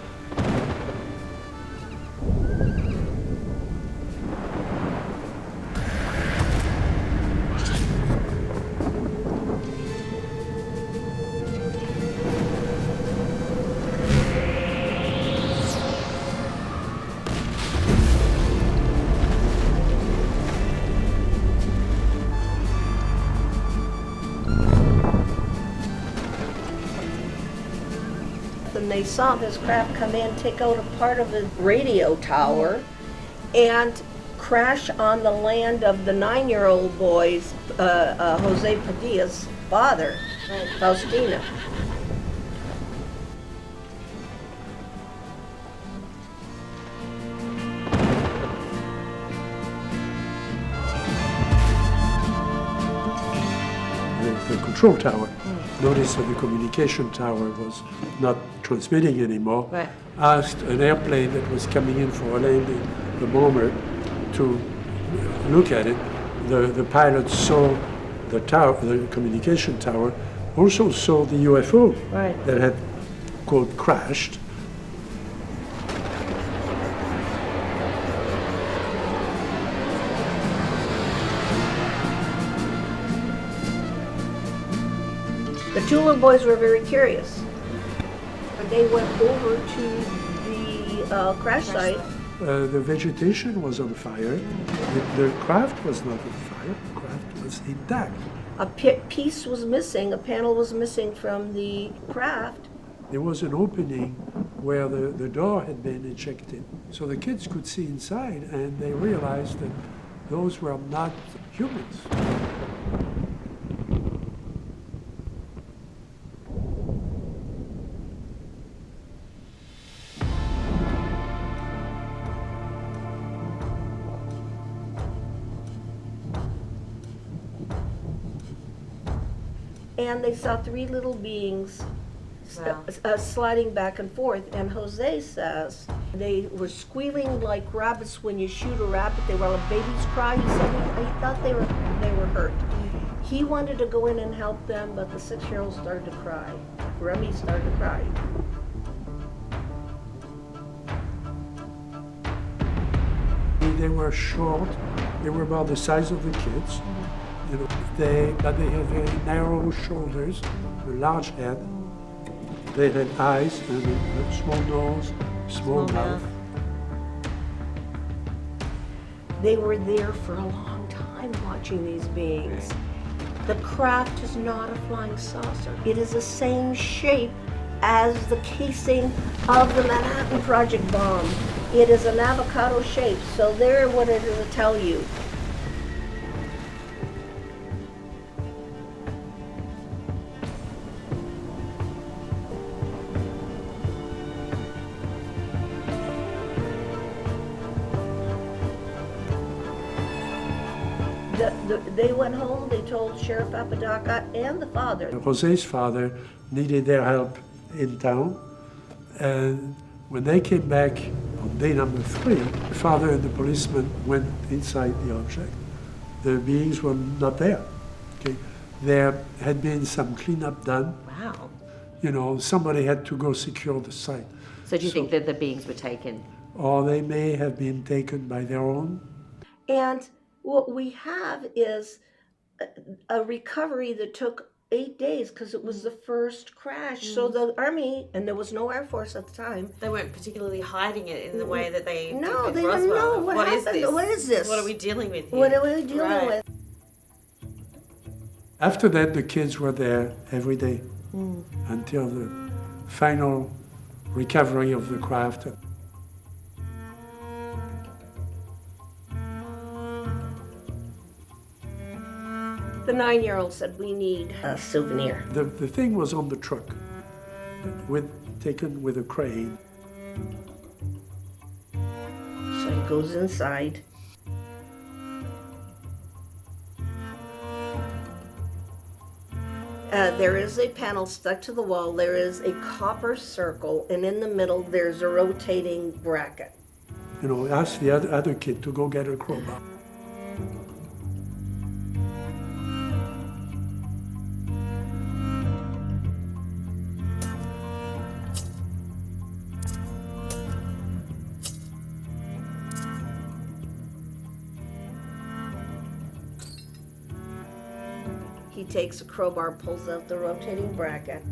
And they saw this craft come in, take out a part of the radio tower, and crash on the land of the 9-year-old boy's, Jose Padilla's father, Faustina. The control tower. Noticed that the communication tower was not transmitting anymore. Right. Asked an airplane that was coming in for a landing, the bomber, to look at it. The pilot saw the tower, the communication tower, also saw the UFO that had, quote, crashed. The 2 little boys were very curious. They went over to the crash site. The vegetation was on fire. The craft was not on fire. The craft was intact. A piece was missing, a panel was missing from the craft. There was an opening where the door had been ejected. So the kids could see inside, and they realized that those were not humans. And they saw 3 little beings sliding back and forth. And Jose says they were squealing like rabbits when you shoot a rabbit. They were like babies cry. He said he thought they were hurt. He wanted to go in and help them, but the 6-year-old started to cry. Remy started to cry. They were short. They were about the size of the kids. But they had very narrow shoulders, a large head. They had eyes and a small nose, small mouth. They were there for a long time watching these beings. The craft is not a flying saucer. It is the same shape as the casing of the Manhattan Project bomb. It is an avocado shape, so there what it is to tell you. They went home, they told Sheriff Apodaca and the father. Jose's father needed their help in town, and when they came back on day number 3, the father and the policeman went inside the object. The beings were not there. Okay, there had been some cleanup done. Wow. You know, somebody had to go secure the site. So do you think that the beings were taken? Or they may have been taken by their own. And what we have is a recovery that took 8 days because it was the first crash. So the Army, and there was no Air Force at the time. They weren't particularly hiding it in the way that they did No, with they didn't Rosswell. know what is happened. this? What is this? What are we dealing with here? What are we dealing with? After that, the kids were there every day until the final recovery of the craft. The 9-year-old said, we need a souvenir. The thing was on the truck, taken with a crane. So he goes inside. There is a panel stuck to the wall. There is a copper circle, and in the middle there's a rotating bracket. You know, ask the other kid to go get a crowbar. He takes a crowbar, pulls out the rotating bracket.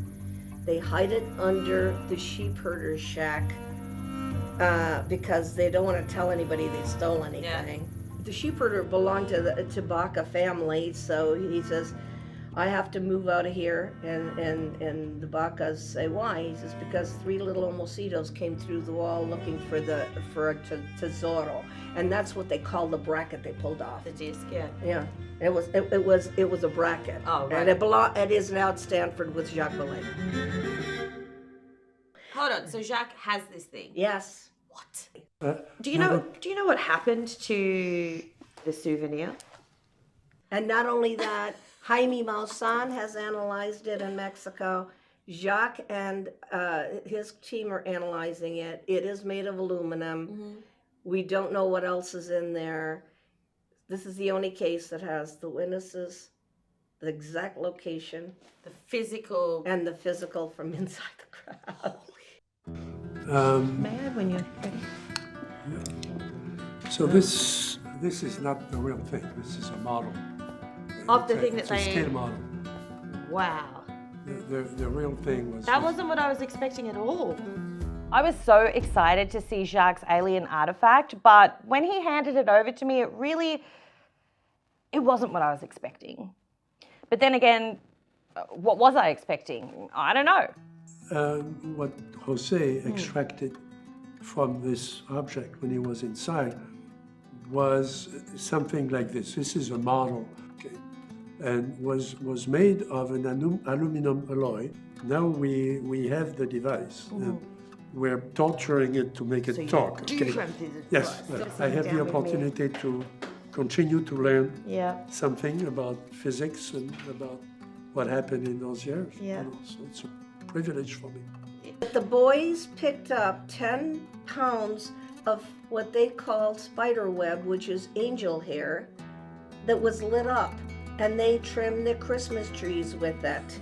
They hide it under the sheep herder's shack because they don't want to tell anybody they stole anything. Yeah. The sheep herder belonged to the Tabaka family, so he says, I have to move out of here. And the Bacas say, why? He says, because 3 little homocitos came through the wall looking for a tesoro. And that's what they call the bracket they pulled off. The disc, yeah. Yeah. It was a bracket. Oh, right. And it is now at Stanford with Jacques Vallée. Hold on, so Jacques has this thing? Yes. What? Do you know what happened to the souvenir? And not only that, Jaime Maussan has analyzed it in Mexico. Jacques and his team are analyzing it. It is made of aluminum. Mm-hmm. We don't know what else is in there. This is the only case that has the witnesses, the exact location, the physical from inside the crowd. May I, when you're ready? So this is not the real thing. This is a model. Of the thing that it's a scale model. Wow. The real thing was... That wasn't what I was expecting at all. I was so excited to see Jacques' alien artifact, but when he handed it over to me, it wasn't what I was expecting. But then again, what was I expecting? I don't know. What Jose extracted from this object when he was inside was something like this. This is a model, okay, and was made of an aluminum alloy. Now we have the device. We're torturing it to make it talk. Okay? Yes, I have the opportunity to continue to learn something about physics and about what happened in those years. Yeah. So it's a privilege for me. The boys picked up 10 pounds of what they call spider web, which is angel hair, that was lit up, and they trimmed their Christmas trees with it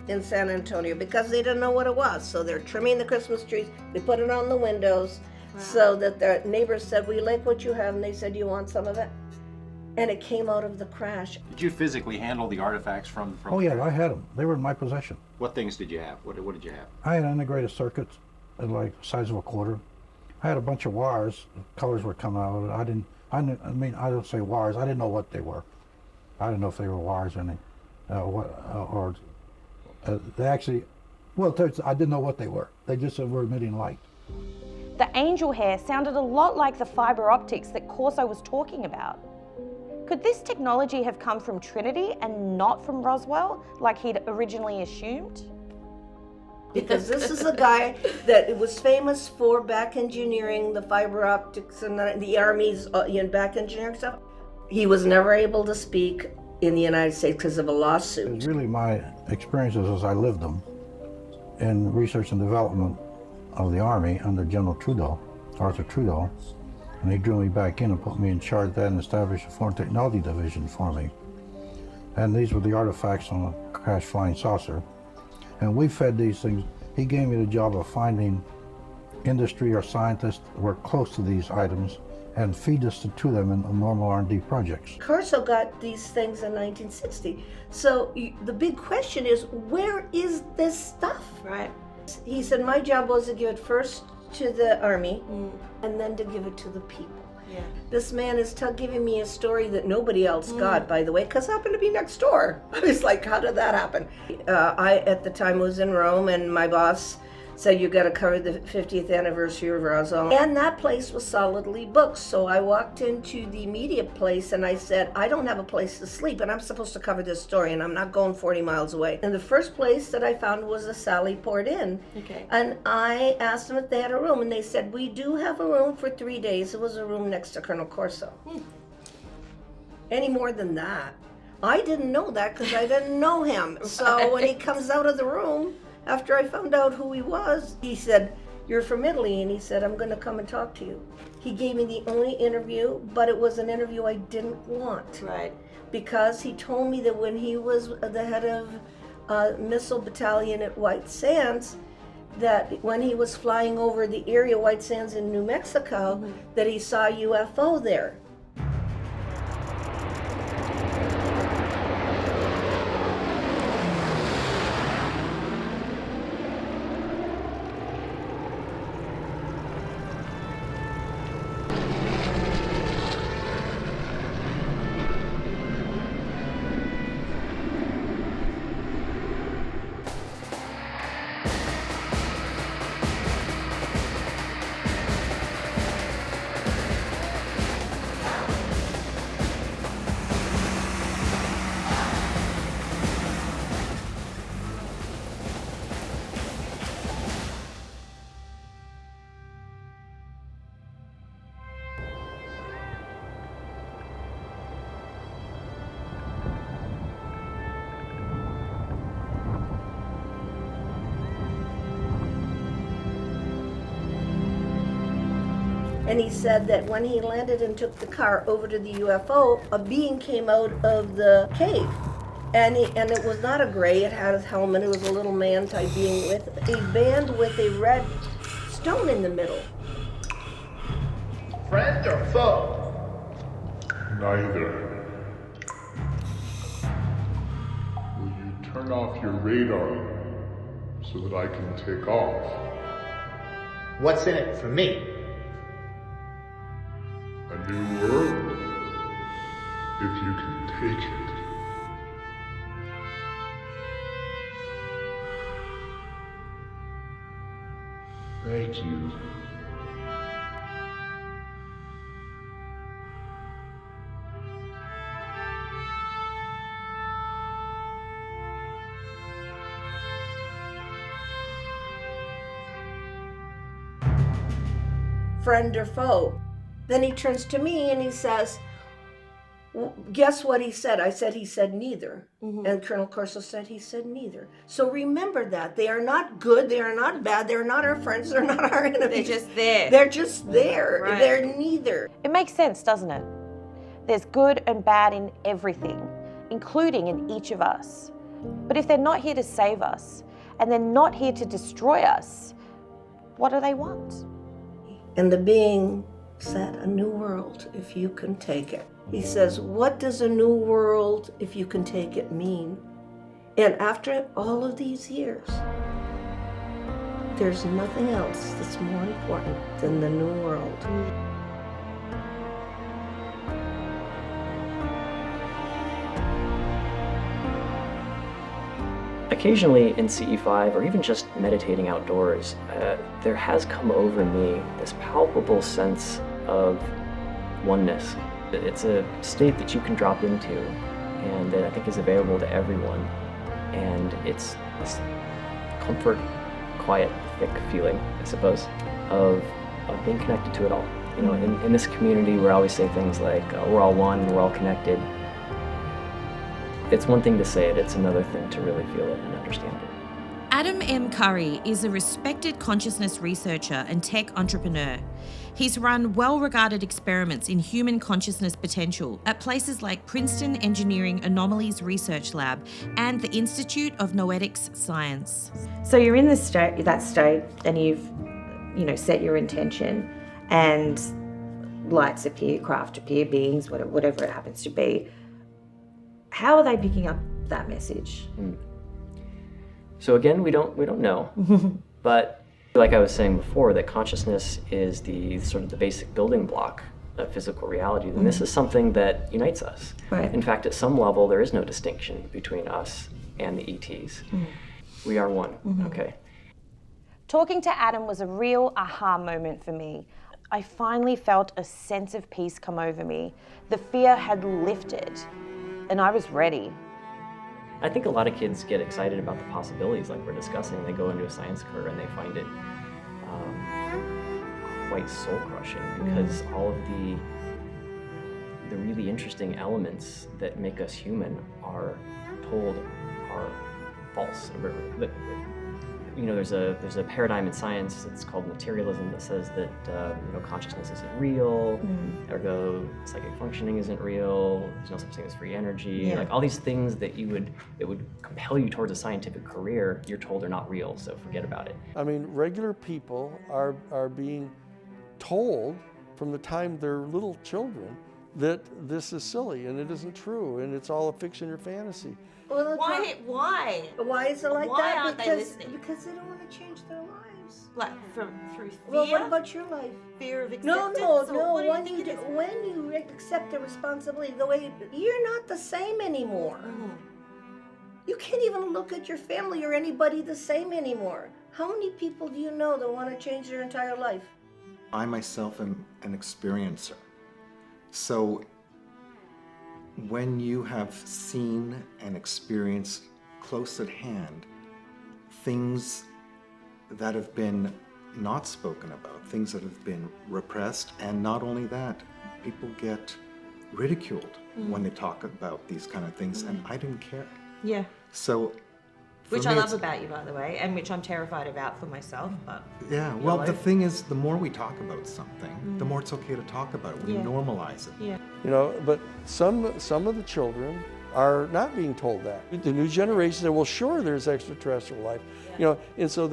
in San Antonio because they didn't know what it was. So they're trimming the Christmas trees. They put it on the windows so that their neighbors said, we like what you have, and they said, you want some of it? And it came out of the crash. Did you physically handle the artifacts from Oh yeah, I had them. They were in my possession. What things did you have? What did you have? I had integrated circuits, like the size of a quarter. I had a bunch of wires. Colors were coming out of it. I don't say wires. I didn't know what they were. I didn't know if they were wires or anything. They actually, I didn't know what they were. They just were emitting light. The angel hair sounded a lot like the fiber optics that Corso was talking about. Could this technology have come from Trinity and not from Rosswell, like he'd originally assumed? Because this is a guy that was famous for back engineering the fiber optics and the Army's back engineering stuff. He was never able to speak in the United States because of a lawsuit. It's really my experiences as I lived them in research and development of the Army under General Trudeau, Arthur Trudeau, and he drew me back in and put me in charge of that and established a foreign technology division for me. And these were the artifacts on a crashed flying saucer. And we fed these things. He gave me the job of finding industry or scientists who were close to these items and feed us to them in normal R&D projects. Corso got these things in 1960. So the big question is, where is this stuff? Right. He said, my job was to give it first to the Army and then to give it to the people. Yeah. This man is giving me a story that nobody else got, by the way, because I happened to be next door. I was like, how did that happen? I, at the time, was in Rome, and my boss said, you got to cover the 50th anniversary of Rosswell. And that place was solidly booked. So I walked into the media place and I said, I don't have a place to sleep and I'm supposed to cover this story and I'm not going 40 miles away. And the first place that I found was a Sally Port Inn. Okay. And I asked them if they had a room and they said, we do have a room for 3 days. It was a room next to Colonel Corso. Any more than that? I didn't know that because I didn't know him. So when he comes out of the room, after I found out who he was, he said, you're from Italy, and he said, I'm going to come and talk to you. He gave me the only interview, but it was an interview I didn't want. Right. Because he told me that when he was the head of missile battalion at White Sands, that when he was flying over the area, White Sands in New Mexico, that he saw a UFO there. And he said that when he landed and took the car over to the UFO, a being came out of the cave. And it was not a gray, it had a helmet, it was a little man type being with a band with a red stone in the middle. Friend or foe? Neither. Will you turn off your radar so that I can take off? What's in it for me? A new world, if you can take it. Thank you. Friend or foe? Then he turns to me and he says, guess what he said? I said, he said neither. And Colonel Corso said, he said neither. So remember that. They are not good, they are not bad, they're not our friends, they're not our enemies. They're just there. They're just there. Right. They're neither. It makes sense, doesn't it? There's good and bad in everything, including in each of us. But if they're not here to save us, and they're not here to destroy us, what do they want? And the being said, a new world, if you can take it. He says, what does a new world, if you can take it, mean? And after all of these years, there's nothing else that's more important than the new world. Occasionally in CE5, or even just meditating outdoors, there has come over me this palpable sense of oneness. It's a state that you can drop into, and that I think is available to everyone. And it's this comfort, quiet, thick feeling, I suppose, of being connected to it all. You know, in this community, we always say things like, we're all one, we're all connected. It's one thing to say it, it's another thing to really feel it and understand it. Adam M. Curry is a respected consciousness researcher and tech entrepreneur. He's run well-regarded experiments in human consciousness potential at places like Princeton Engineering Anomalies Research Lab and the Institute of Noetics Science. So you're in that state, and you've, set your intention, and lights appear, craft appear, beings, whatever it happens to be. How are they picking up that message? So again, we don't know, but like I was saying before, that consciousness is the sort of the basic building block of physical reality, and this is something that unites us. Right. In fact, at some level, there is no distinction between us and the ETs. We are one. Okay. Talking to Adam was a real aha moment for me. I finally felt a sense of peace come over me. The fear had lifted, and I was ready. I think a lot of kids get excited about the possibilities like we're discussing. They go into a science career and they find it quite soul-crushing because all of the really interesting elements that make us human are told are false. There's a paradigm in science that's called materialism that says that consciousness isn't real, ergo psychic functioning isn't real, there's no such thing as free energy. Like all these things that would compel you towards a scientific career, you're told are not real, so forget about it. I mean, regular people are being told from the time they're little children that this is silly and it isn't true and it's all a fiction or fantasy. Well, Why? Why is it like Why that? aren't they listening? Because they don't want to change their lives. Like through fear? Well, what about your life? Fear of No. acceptance? Or what do you When think it is? when you accept the responsibility, the way you're not the same anymore. You can't even look at your family or anybody the same anymore. How many people do you know that want to change their entire life? I myself am an experiencer. So when you have seen and experienced close at hand things that have been not spoken about, things that have been repressed, and not only that, people get ridiculed when they talk about these kind of things, and I didn't care. Yeah. So, Which I love about you, by the way, and which I'm terrified about for myself, but... Yeah, well, the thing is, the more we talk about something, the more it's okay to talk about it. We normalize it. Yeah. But some of the children are not being told that. The new generation say, well, sure, there's extraterrestrial life. And so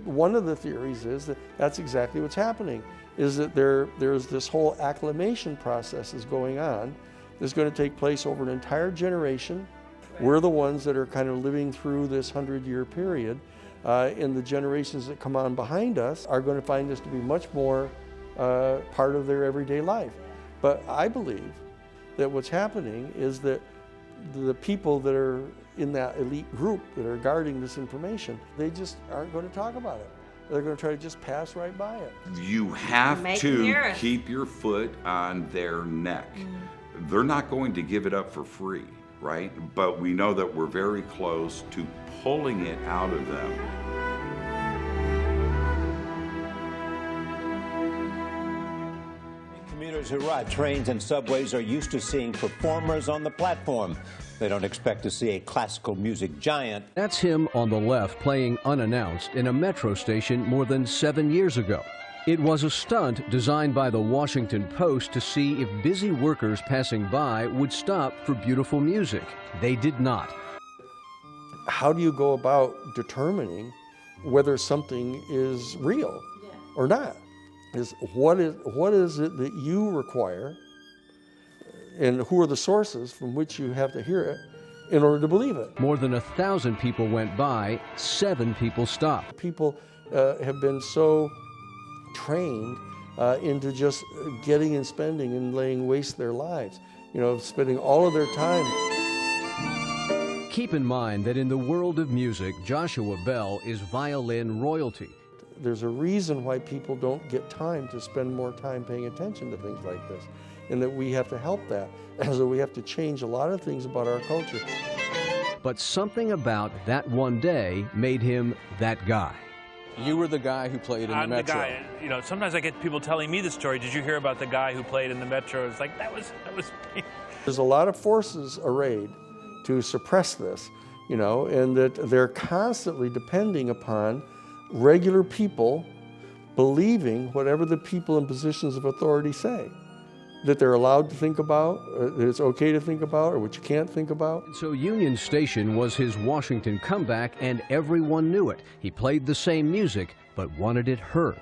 one of the theories is that that's exactly what's happening, is that there's this whole acclimation process is going on that's going to take place over an entire generation. We're the ones that are kind of living through this 100-year period, and the generations that come on behind us are going to find this to be much more part of their everyday life. But I believe that what's happening is that the people that are in that elite group that are guarding this information, they just aren't going to talk about it. They're going to try to just pass right by it. You have to keep your foot on their neck. They're not going to give it up for free, right? But we know that we're very close to pulling it out of them. Commuters who ride trains and subways are used to seeing performers on the platform. They don't expect to see a classical music giant. That's him on the left playing unannounced in a metro station more than 7 years ago. It was a stunt designed by the Washington Post to see if busy workers passing by would stop for beautiful music. They did not. How do you go about determining whether something is real or not? What is it that you require, and who are the sources from which you have to hear it in order to believe it? More than 1,000 people went by, 7 people stopped. People have been so trained into just getting and spending and laying waste their lives, spending all of their time. Keep in mind that in the world of music, Joshua Bell is violin royalty. There's a reason why people don't get time to spend more time paying attention to things like this, and that we have to help that. And so we have to change a lot of things about our culture. But something about that one day made him that guy. You were the guy who played in the I'm the Metro. guy. You know, sometimes I get people telling me the story. Did you hear about the guy who played in the Metro? It's like, that was me. There's a lot of forces arrayed to suppress this, you know, and that they're constantly depending upon regular people believing whatever the people in positions of authority say, that they're allowed to think about, that it's okay to think about, or what you can't think about. So Union Station was his Washington comeback, and everyone knew it. He played the same music, but wanted it heard.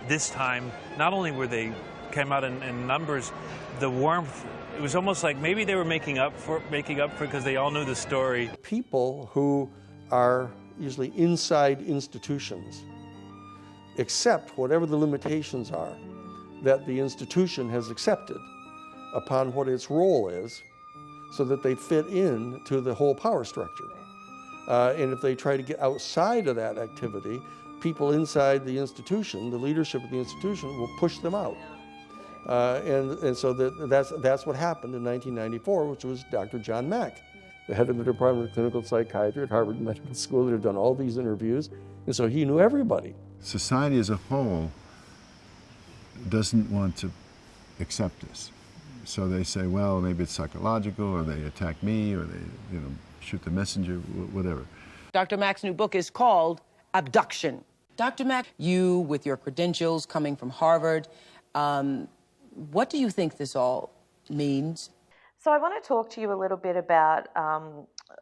This time, not only were they came out in numbers, the warmth, it was almost like maybe they were making up for because they all knew the story. People who are usually inside institutions accept whatever the limitations are that the institution has accepted upon what its role is, so that they fit in to the whole power structure. And if they try to get outside of that activity, people inside the institution, the leadership of the institution, will push them out. And so that's what happened in 1994, which was Dr. John Mack, the head of the Department of Clinical Psychiatry at Harvard Medical School, that had done all these interviews. And so he knew everybody. Society as a whole doesn't want to accept this. So they say, well, maybe it's psychological, or they attack me, or they shoot the messenger, whatever. Dr. Mack's new book is called Abduction. Dr. Mack, you with your credentials coming from Harvard, what do you think this all means? So I want to talk to you a little bit about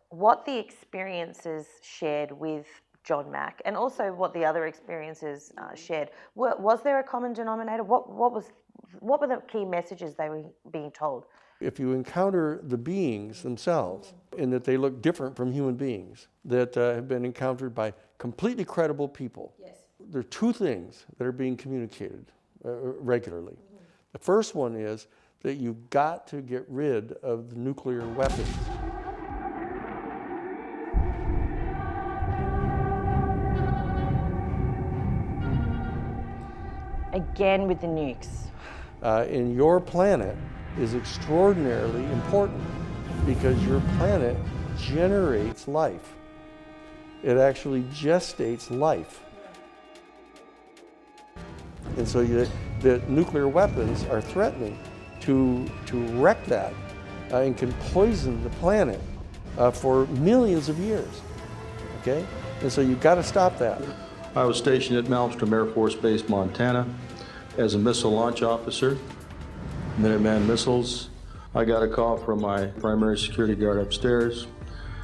what the experiences shared with John Mack, and also what the other experiences shared. Was there a common denominator? What were the key messages they were being told? If you encounter the beings themselves, in that they look different from human beings that have been encountered by completely credible people, there are two things that are being communicated regularly. The first one is that you've got to get rid of the nuclear weapons. Again with the nukes. And your planet is extraordinarily important because your planet generates life. It actually gestates life. And so the nuclear weapons are threatening to wreck that and can poison the planet for millions of years, okay? And so you've got to stop that. I was stationed at Malmstrom Air Force Base, Montana, as a missile launch officer, Minuteman Missiles. I got a call from my primary security guard upstairs,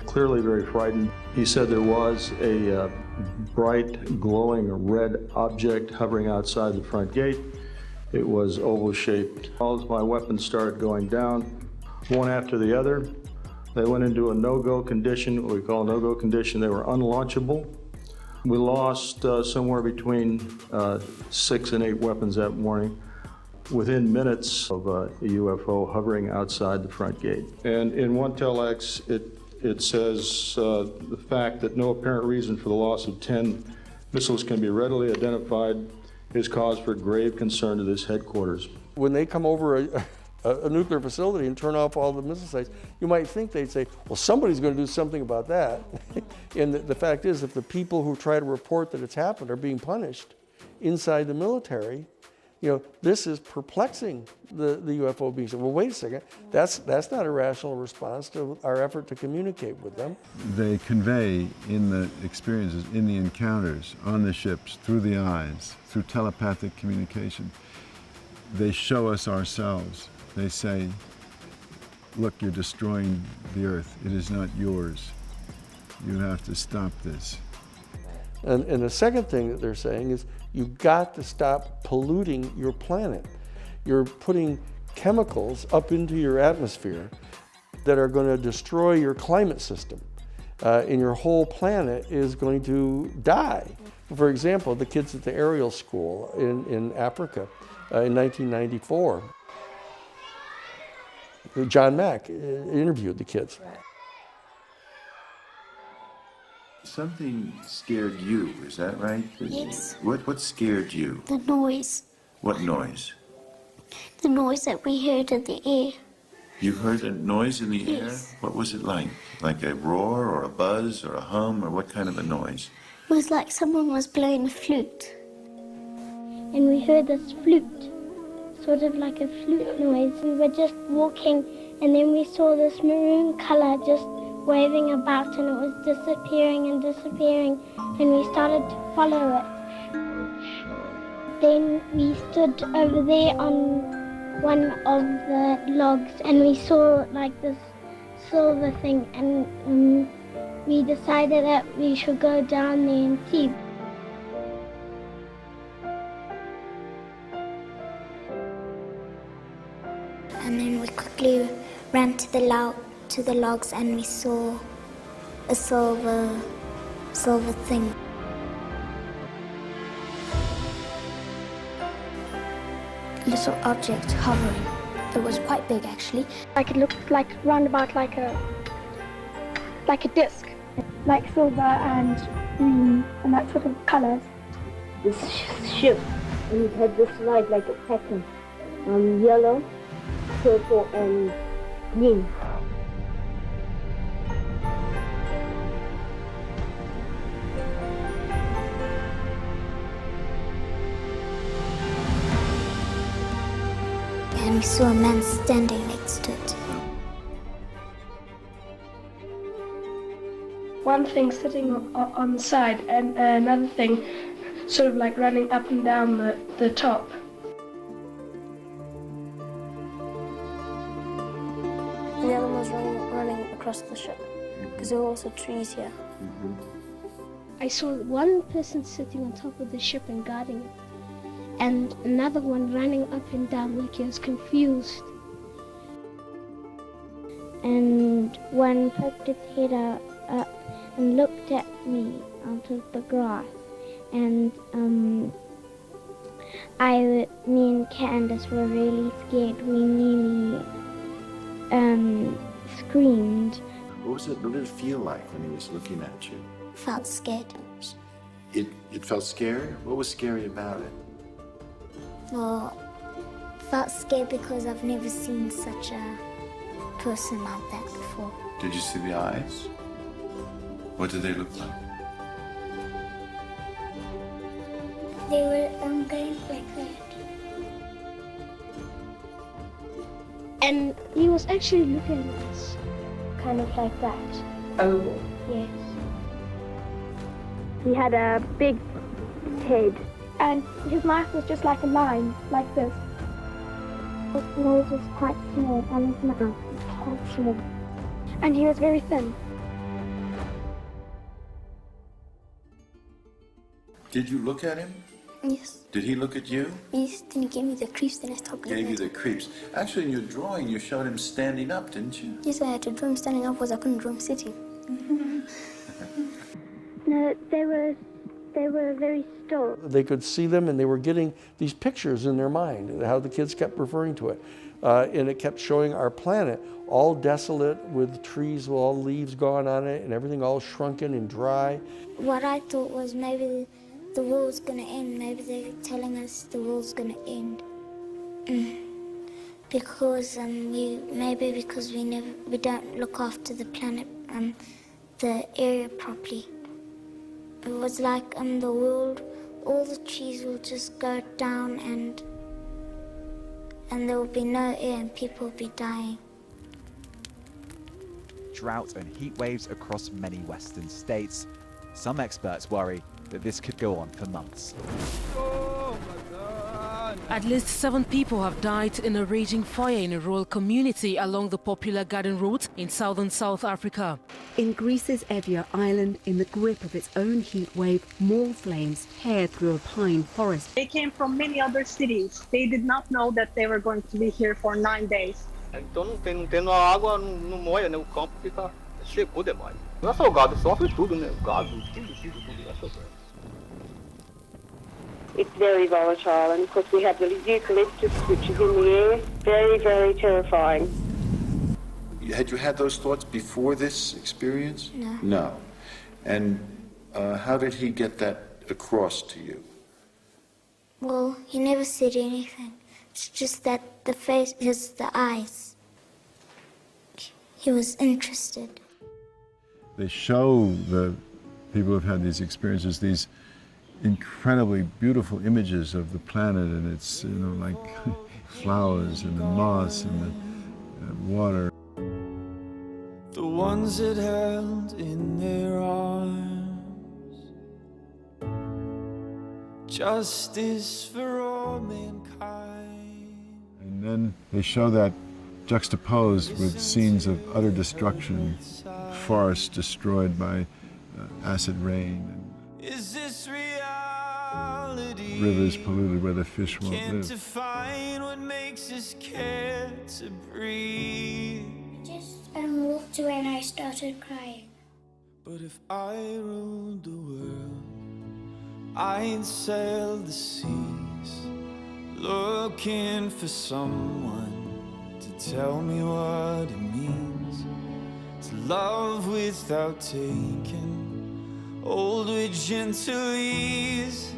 clearly very frightened. He said there was a bright, glowing red object hovering outside the front gate. It was oval-shaped. All as my weapons started going down, one after the other, they went into a no-go condition, what we call a no-go condition. They were unlaunchable. We lost somewhere between 6 and 8 weapons that morning within minutes of a UFO hovering outside the front gate. And in one telex, it says the fact that no apparent reason for the loss of 10 missiles can be readily identified is cause for grave concern to this headquarters. When they come over a nuclear facility and turn off all the missile sites, you might think they'd say, well, somebody's going to do something about that. And the fact is, if the people who try to report that it's happened are being punished inside the military, this is perplexing the UFO beings. Well, wait a second, that's not a rational response to our effort to communicate with them. They convey in the experiences, in the encounters, on the ships, through the eyes, through telepathic communication. They show us ourselves. They say, look, you're destroying the earth. It is not yours. You have to stop this. And the second thing that they're saying is, you've got to stop polluting your planet. You're putting chemicals up into your atmosphere that are going to destroy your climate system. And your whole planet is going to die. For example, the kids at the aerial school in Africa in 1994, John Mack interviewed the kids. Something scared you, is that right? Yes. What scared you? The noise. What noise? The noise that we heard in the air. You heard a noise in the Yes. air? What was it like? Like a roar or a buzz or a hum, or what kind of a noise? It was like someone was blowing a flute. And we heard this flute, sort of like a flute noise. We were just walking, and then we saw this maroon color just waving about, and it was disappearing and disappearing, and we started to follow it. Then we stood over there on one of the logs, and we saw like this silver thing, and we decided that we should go down there and see. And then we quickly ran to the logs, and we saw a silver thing. A little object hovering. It was quite big, actually. Like it looked like roundabout like a disc, like silver and green and that sort of colours. This ship, and it had this light like a pattern, yellow, purple, and green. And we saw a man standing next to it. One thing sitting on the side, and another thing sort of like running up and down the top. The other one was running across the ship, because there were also trees here. I saw one person sitting on top of the ship and guarding it, and another one running up and down like he was confused. And one poked its head up and looked at me out of the grass, and me and Candace were really scared. We nearly screamed. What did it feel like when he was looking at you? Felt scared. It felt scary? What was scary about it? Well, felt scared because I've never seen such a person like that before. Did you see the eyes? What did they look like? They were going like that. And he was actually looking at us, kind of like that. Oval. Yes. He had a big head. And his mouth was just like a line, like this. His nose was quite small, and his mouth was quite small. And he was very thin. Did you look at him? Yes. Did he look at you? Yes, then he gave me the creeps, then I stopped looking Gave you at the him. creeps. Actually, in your drawing, you showed him standing up, didn't you? Yes, I had to draw him standing up because I couldn't draw him sitting. No, they were very still. They could see them, and they were getting these pictures in their mind, how the kids kept referring to it. And it kept showing our planet all desolate with trees with all leaves gone on it and everything all shrunken and dry. What I thought was maybe the world's gonna end. Maybe they're telling us the world's gonna end. Because because we don't look after the planet, the area properly. It was like the world, all the trees will just go down, and there will be no air, and people will be dying. Drought and heat waves across many western states. Some experts worry that this could go on for months. At least 7 people have died in a raging fire in a rural community along the popular garden route in southern South Africa. In Greece's Evia Island, in the grip of its own heat wave, more flames tear through a pine forest. They came from many other cities. They did not know that they were going to be here for 9 days. Então não tendo a água, não molha, né? O campo fica secou demais. Não é só o gado, sofre tudo, né? O gado, tudo vai sofrer. It's very volatile, and of course we have the eucalyptus, which is in the air. Very, very terrifying. Had you had those thoughts before this experience? No. No. And how did he get that across to you? Well, he never said anything. It's just that the face is the eyes. He was interested. They show people who've had these experiences, these incredibly beautiful images of the planet, and it's, you know, like flowers and the moss and the water. The ones that held in their arms justice for all mankind. And then they show that juxtaposed with scenes of utter destruction, forests destroyed by acid rain, Is this reality? rivers polluted where the fish won't Can't live. define what makes us care to breathe. Just walked away and I started crying. But if I ruled the world, I'd sail the seas, looking for someone to tell me what it means to love without taking, hold with gentle ease,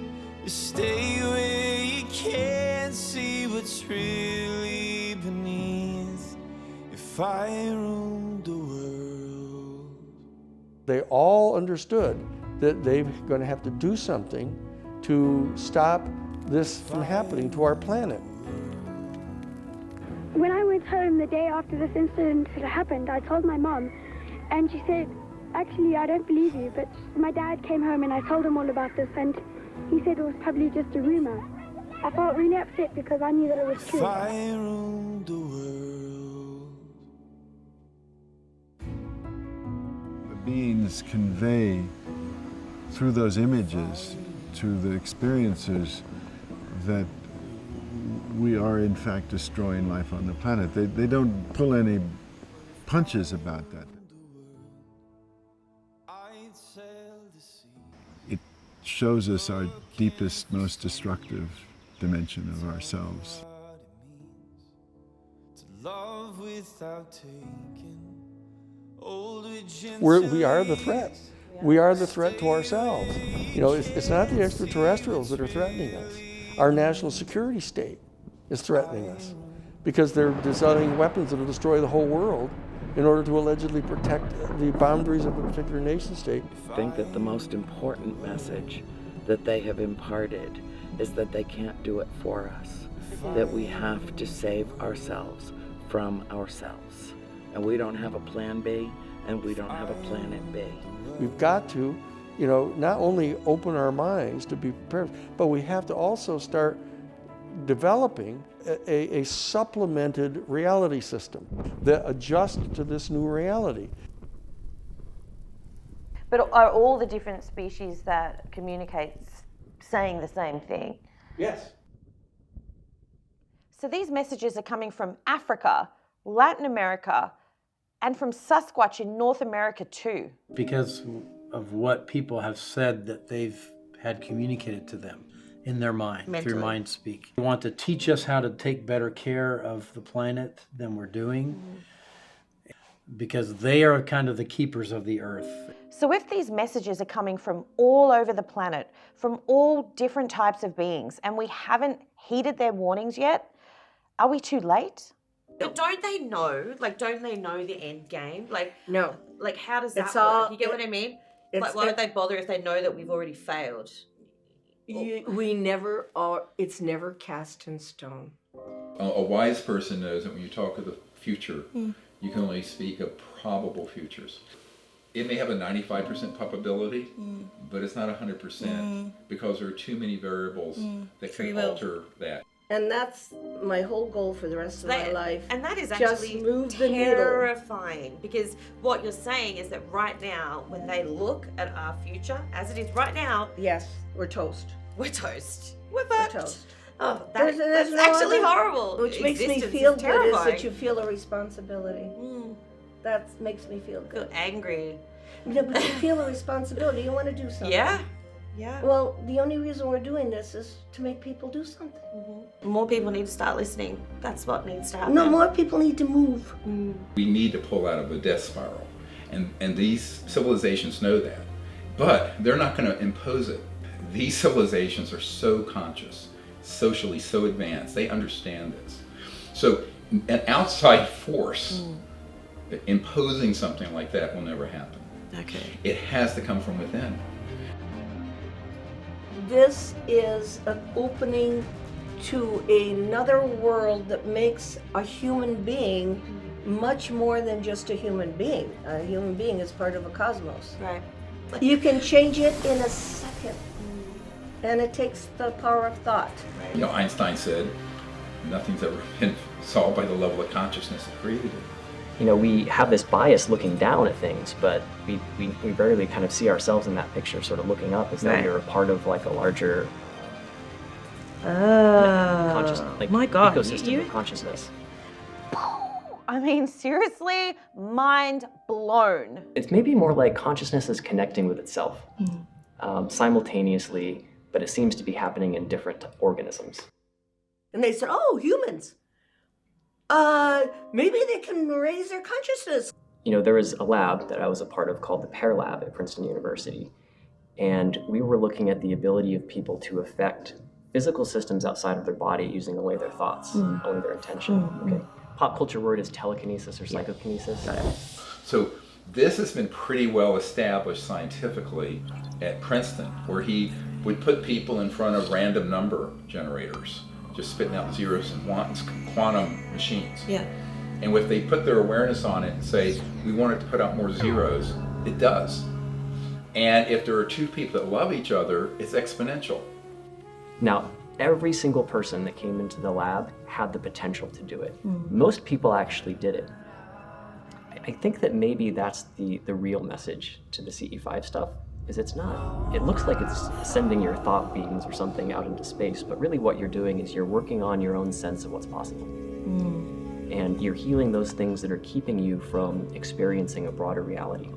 to stay where you can't see what's really beneath. If I ruled the world. They all understood that they were going to have to do something to stop this from happening to our planet. When I went home the day after this incident had happened, I told my mom, and she said, actually, I don't believe you, but my dad came home and I told him all about this, and he said it was probably just a rumor. I felt really upset because I knew that it was true. If I ruled the world. The beings convey through those images to the experiencers that we are in fact destroying life on the planet. They don't pull any punches about that. It shows us our deepest, most destructive dimension of ourselves. We are the threat. We are the threat to ourselves. You know, it's not the extraterrestrials that are threatening us. Our national security state is threatening us because they're designing weapons that will destroy the whole world in order to allegedly protect the boundaries of a particular nation state. I think that the most important message that they have imparted is that they can't do it for us, that we have to save ourselves from ourselves. And we don't have a plan B, and we don't have a planet B. We've got to, you know, not only open our minds to be prepared, but we have to also start developing a supplemented reality system that adjusts to this new reality. But are all the different species that communicate saying the same thing? Yes. So these messages are coming from Africa, Latin America, and from Sasquatch in North America too. Because of what people have said that they've had communicated to them in their mind, Mentally. through mind speak. They want to teach us how to take better care of the planet than we're doing, because they are kind of the keepers of the earth. So if these messages are coming from all over the planet, from all different types of beings, and we haven't heeded their warnings yet, are we too late? But don't they know? Like, don't they know the end game? Like, no. Like, how does that It's work? all- You get what I mean? it's- Like, why would they bother if they know that we've already failed? We never are, it's never cast in stone. A wise person knows that when you talk of the future, Mm. you can only speak of probable futures. It may have a 95% probability, but it's not 100% because there are too many variables that Free can will. alter that. And that's my whole goal for the rest of my life. And that is Just actually move the needle. terrifying, because what you're saying is that right now, when they look at our future, as it is right now, yes, we're toast. We're toast. We're fucked. toast. Oh, There's that's no actually other- horrible. Which makes me Existence feel is good is that terrifying. you feel a responsibility. That makes me feel good. Feel angry. No, but you feel a responsibility. You want to do something. Yeah. Yeah. Well, the only reason we're doing this is to make people do something. More people need to start listening. That's what needs to happen. No, more people need to move. We need to pull out of a death spiral. And these civilizations know that. But they're not going to impose it. These civilizations are so conscious, socially so advanced, they understand this. So an outside force imposing something like that will never happen. Okay. It has to come from within. This is an opening to another world that makes a human being much more than just a human being. A human being is part of a cosmos. Right. You can change it in a second, and it takes the power of thought. You know, Einstein said, nothing's ever been solved by the level of consciousness that created it. You know, we have this bias looking down at things, but we rarely kind of see ourselves in that picture, sort of looking up as though Right. you're a part of like a larger Oh, my God. ecosystem of consciousness. I mean, seriously, mind blown. It's maybe more like consciousness is connecting with itself simultaneously, but it seems to be happening in different organisms. And they said, oh, humans. Maybe they can raise their consciousness. You know, there was a lab that I was a part of called the Pear Lab at Princeton University, and we were looking at the ability of people to affect physical systems outside of their body using only their thoughts, only their intention. Okay. Pop culture word is telekinesis or psychokinesis. So this has been pretty well established scientifically at Princeton, where he would put people in front of random number generators, just spitting out zeros and ones, quantum machines. Yeah. And if they put their awareness on it and say, we want it to put out more zeros, it does. And if there are two people that love each other, it's exponential. Now, every single person that came into the lab had the potential to do it. Most people actually did it. I think that maybe that's the real message to the CE5 stuff, is it's not. It looks like it's sending your thought beams or something out into space, but really what you're doing is you're working on your own sense of what's possible. And you're healing those things that are keeping you from experiencing a broader reality.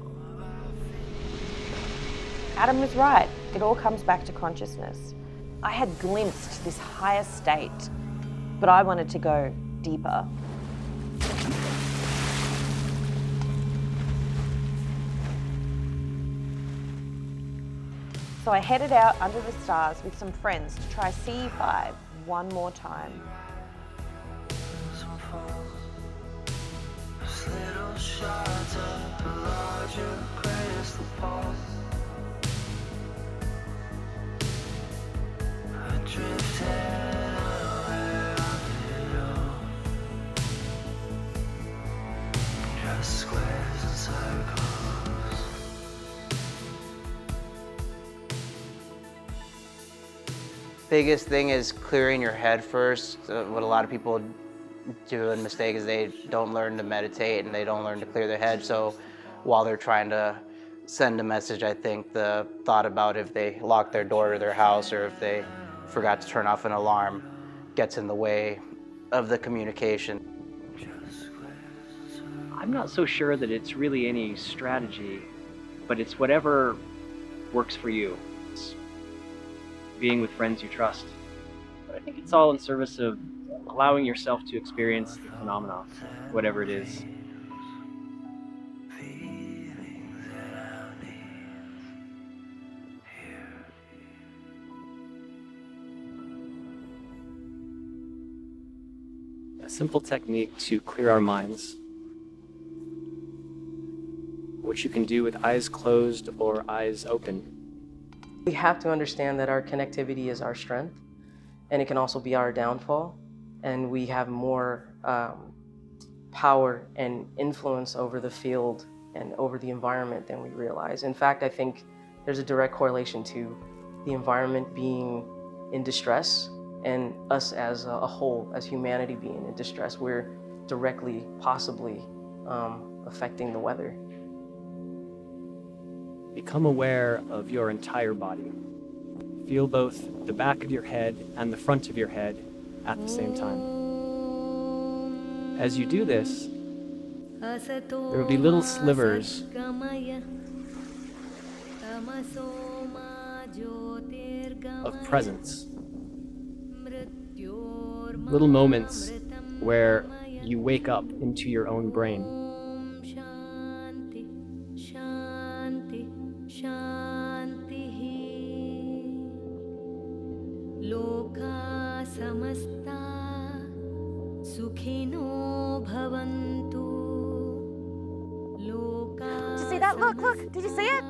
Adam was right. It all comes back to consciousness. I had glimpsed this higher state, but I wanted to go deeper. So I headed out under the stars with some friends to try CE5 one more time. Biggest thing is clearing your head first. What a lot of people do a mistake is they don't learn to meditate and they don't learn to clear their head. So while they're trying to send a message, I think the thought about if they lock their door to their house or if they forgot to turn off an alarm gets in the way of the communication. I'm not so sure that it's really any strategy, but it's whatever works for you. It's being with friends you trust. But I think it's all in service of allowing yourself to experience the phenomenon, whatever it is. A simple technique to clear our minds, which you can do with eyes closed or eyes open. We have to understand that our connectivity is our strength, and it can also be our downfall, and we have more power and influence over the field and over the environment than we realize. In fact, I think there's a direct correlation to the environment being in distress and us as a whole, as humanity being in distress. We're directly, possibly affecting the weather. Become aware of your entire body. Feel both the back of your head and the front of your head at the same time. As you do this, there will be little slivers of presence. Little moments where you wake up into your own brain. See, that that? Look, look. Did you see it?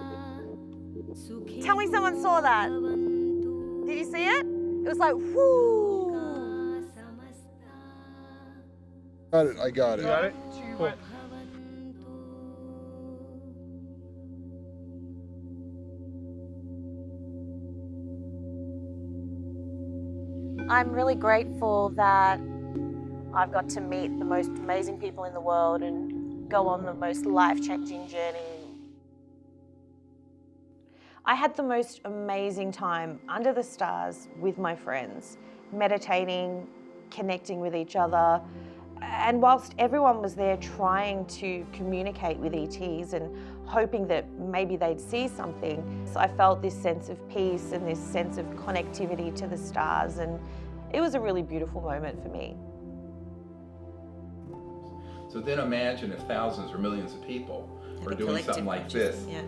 Tell me someone saw that. Did you see it? It was like, whoo. Got it, I got it. You got it? Cool. I'm really grateful that I've got to meet the most amazing people in the world and go on the most life-changing journey. I had the most amazing time under the stars with my friends, meditating, connecting with each other. And whilst everyone was there trying to communicate with ETs and hoping that maybe they'd see something, I felt this sense of peace and this sense of connectivity to the stars, and it was a really beautiful moment for me. So then imagine if thousands or millions of people are doing something like this. Yeah.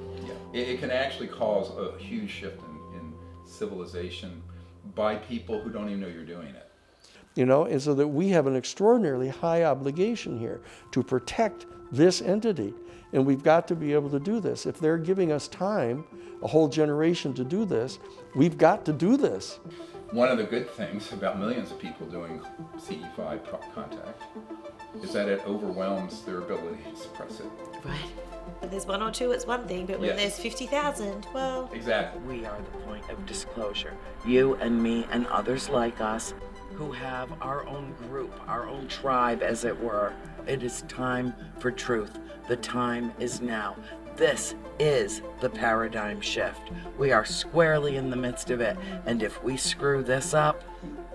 It can actually cause a huge shift in civilization by people who don't even know you're doing it. You know, and so that we have an extraordinarily high obligation here to protect this entity. And we've got to be able to do this. If they're giving us time, a whole generation to do this, we've got to do this. One of the good things about millions of people doing CE5 contact is that it overwhelms their ability to suppress it. Right. When there's one or two, it's one thing, but when Yes. there's 50,000, well... Exactly. We are the point of disclosure. You and me and others like us who have our own group, our own tribe, as it were. It is time for truth. The time is now. This is the paradigm shift. We are squarely in the midst of it, and if we screw this up,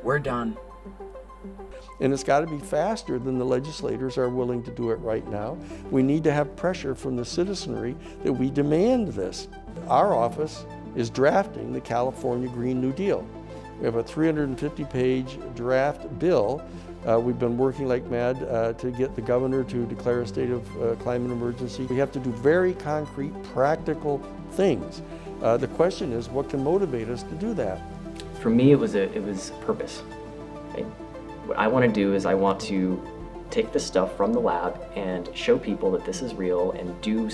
we're done. And it's got to be faster than the legislators are willing to do it right now. We need to have pressure from the citizenry that we demand this. Our office is drafting the California Green New Deal. We have a 350-page draft bill. We've been working like mad to get the governor to declare a state of climate emergency. We have to do very concrete, practical things. The question is, what can motivate us to do that? For me, it was purpose. Right? What I want to do is I want to take this stuff from the lab and show people that this is real and do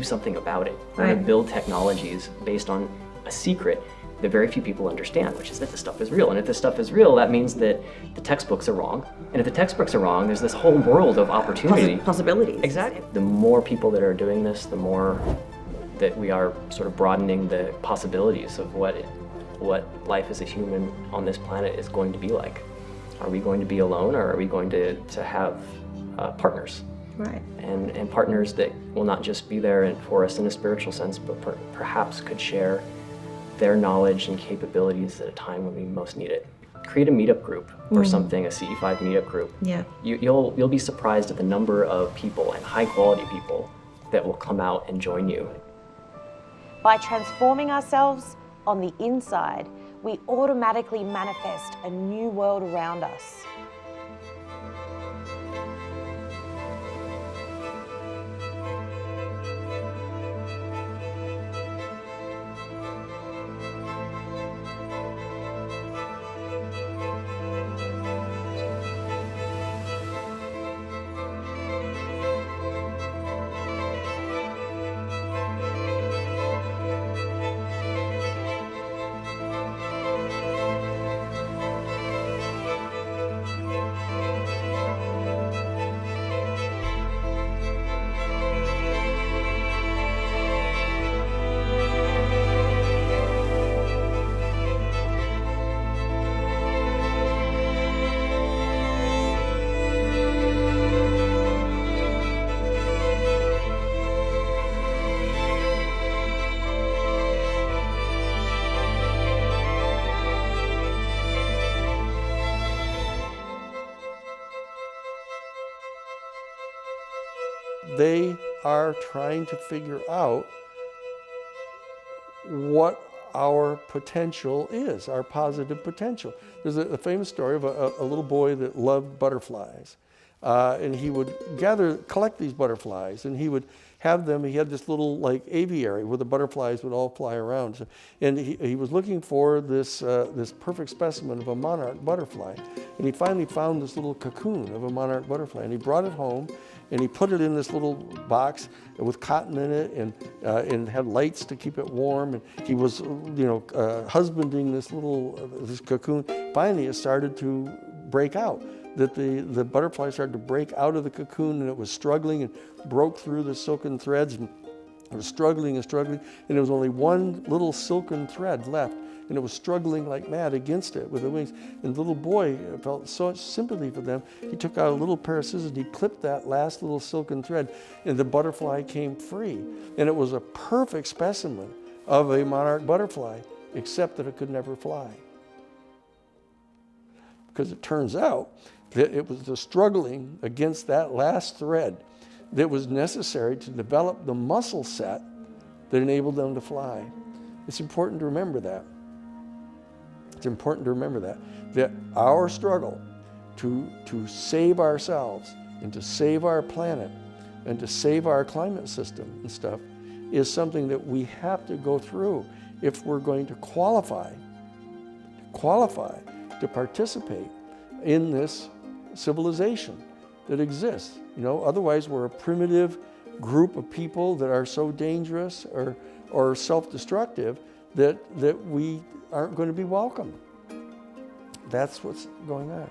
something about it. I want to build technologies based on a secret that very few people understand, which is that this stuff is real. And if this stuff is real, that means that the textbooks are wrong. And if the textbooks are wrong, there's this whole world of opportunity. Possibilities. Exactly. The more people that are doing this, the more that we are sort of broadening the possibilities of what life as a human on this planet is going to be like. Are we going to be alone, or are we going to have partners? Right. And partners that will not just be there for us in a spiritual sense, but perhaps could share their knowledge and capabilities at a time when we most need it. Create a meetup group or something, a CE5 meetup group. Yeah. You'll be surprised at the number of people, and high quality people, that will come out and join you. By transforming ourselves on the inside, we automatically manifest a new world around us. They are trying to figure out what our potential is, our positive potential. There's a famous story of a little boy that loved butterflies. And he would collect these butterflies, and he would have them. He had this little like aviary where the butterflies would all fly around. So, and he was looking for this perfect specimen of a monarch butterfly. And he finally found this little cocoon of a monarch butterfly, and he brought it home, and he put it in this little box with cotton in it, and had lights to keep it warm. And he was, husbanding this cocoon. Finally, it started to break out. That the butterfly started to break out of the cocoon, and it was struggling and broke through the silken threads. And it was struggling and struggling, and there was only one little silken thread left, and it was struggling like mad against it with the wings. And the little boy felt so much sympathy for them. He took out a little pair of scissors and he clipped that last little silken thread, and the butterfly came free. And it was a perfect specimen of a monarch butterfly, except that it could never fly. Because it turns out that it was the struggling against that last thread that was necessary to develop the muscle set that enabled them to fly. It's important to remember that. It's important to remember that our struggle to save ourselves and to save our planet and to save our climate system and stuff is something that we have to go through if we're going to qualify to participate in this civilization that exists. Otherwise we're a primitive group of people that are so dangerous or self-destructive that we aren't going to be welcome. That's what's going on.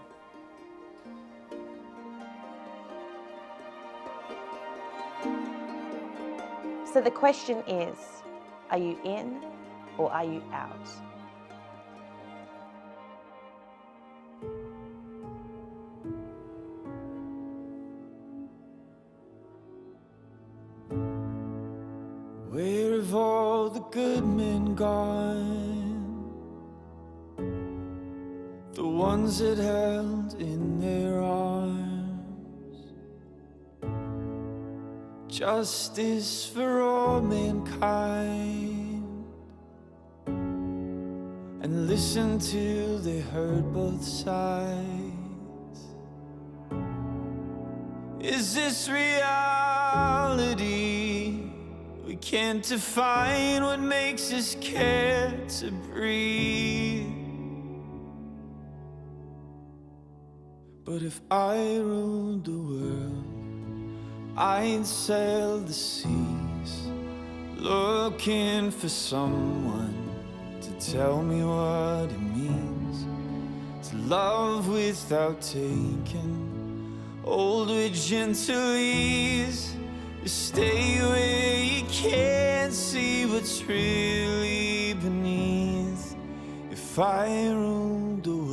So the question is, are you in or are you out? Where have all the good men gone? The ones that held in their arms justice for all mankind, and listened till they heard both sides. Is this reality? We can't define what makes us care to breathe. But if I ruled the world, I'd sail the seas, looking for someone to tell me what it means to love without taking, hold with gentle ease. Stay where you can't see what's really beneath. If I ruled the world,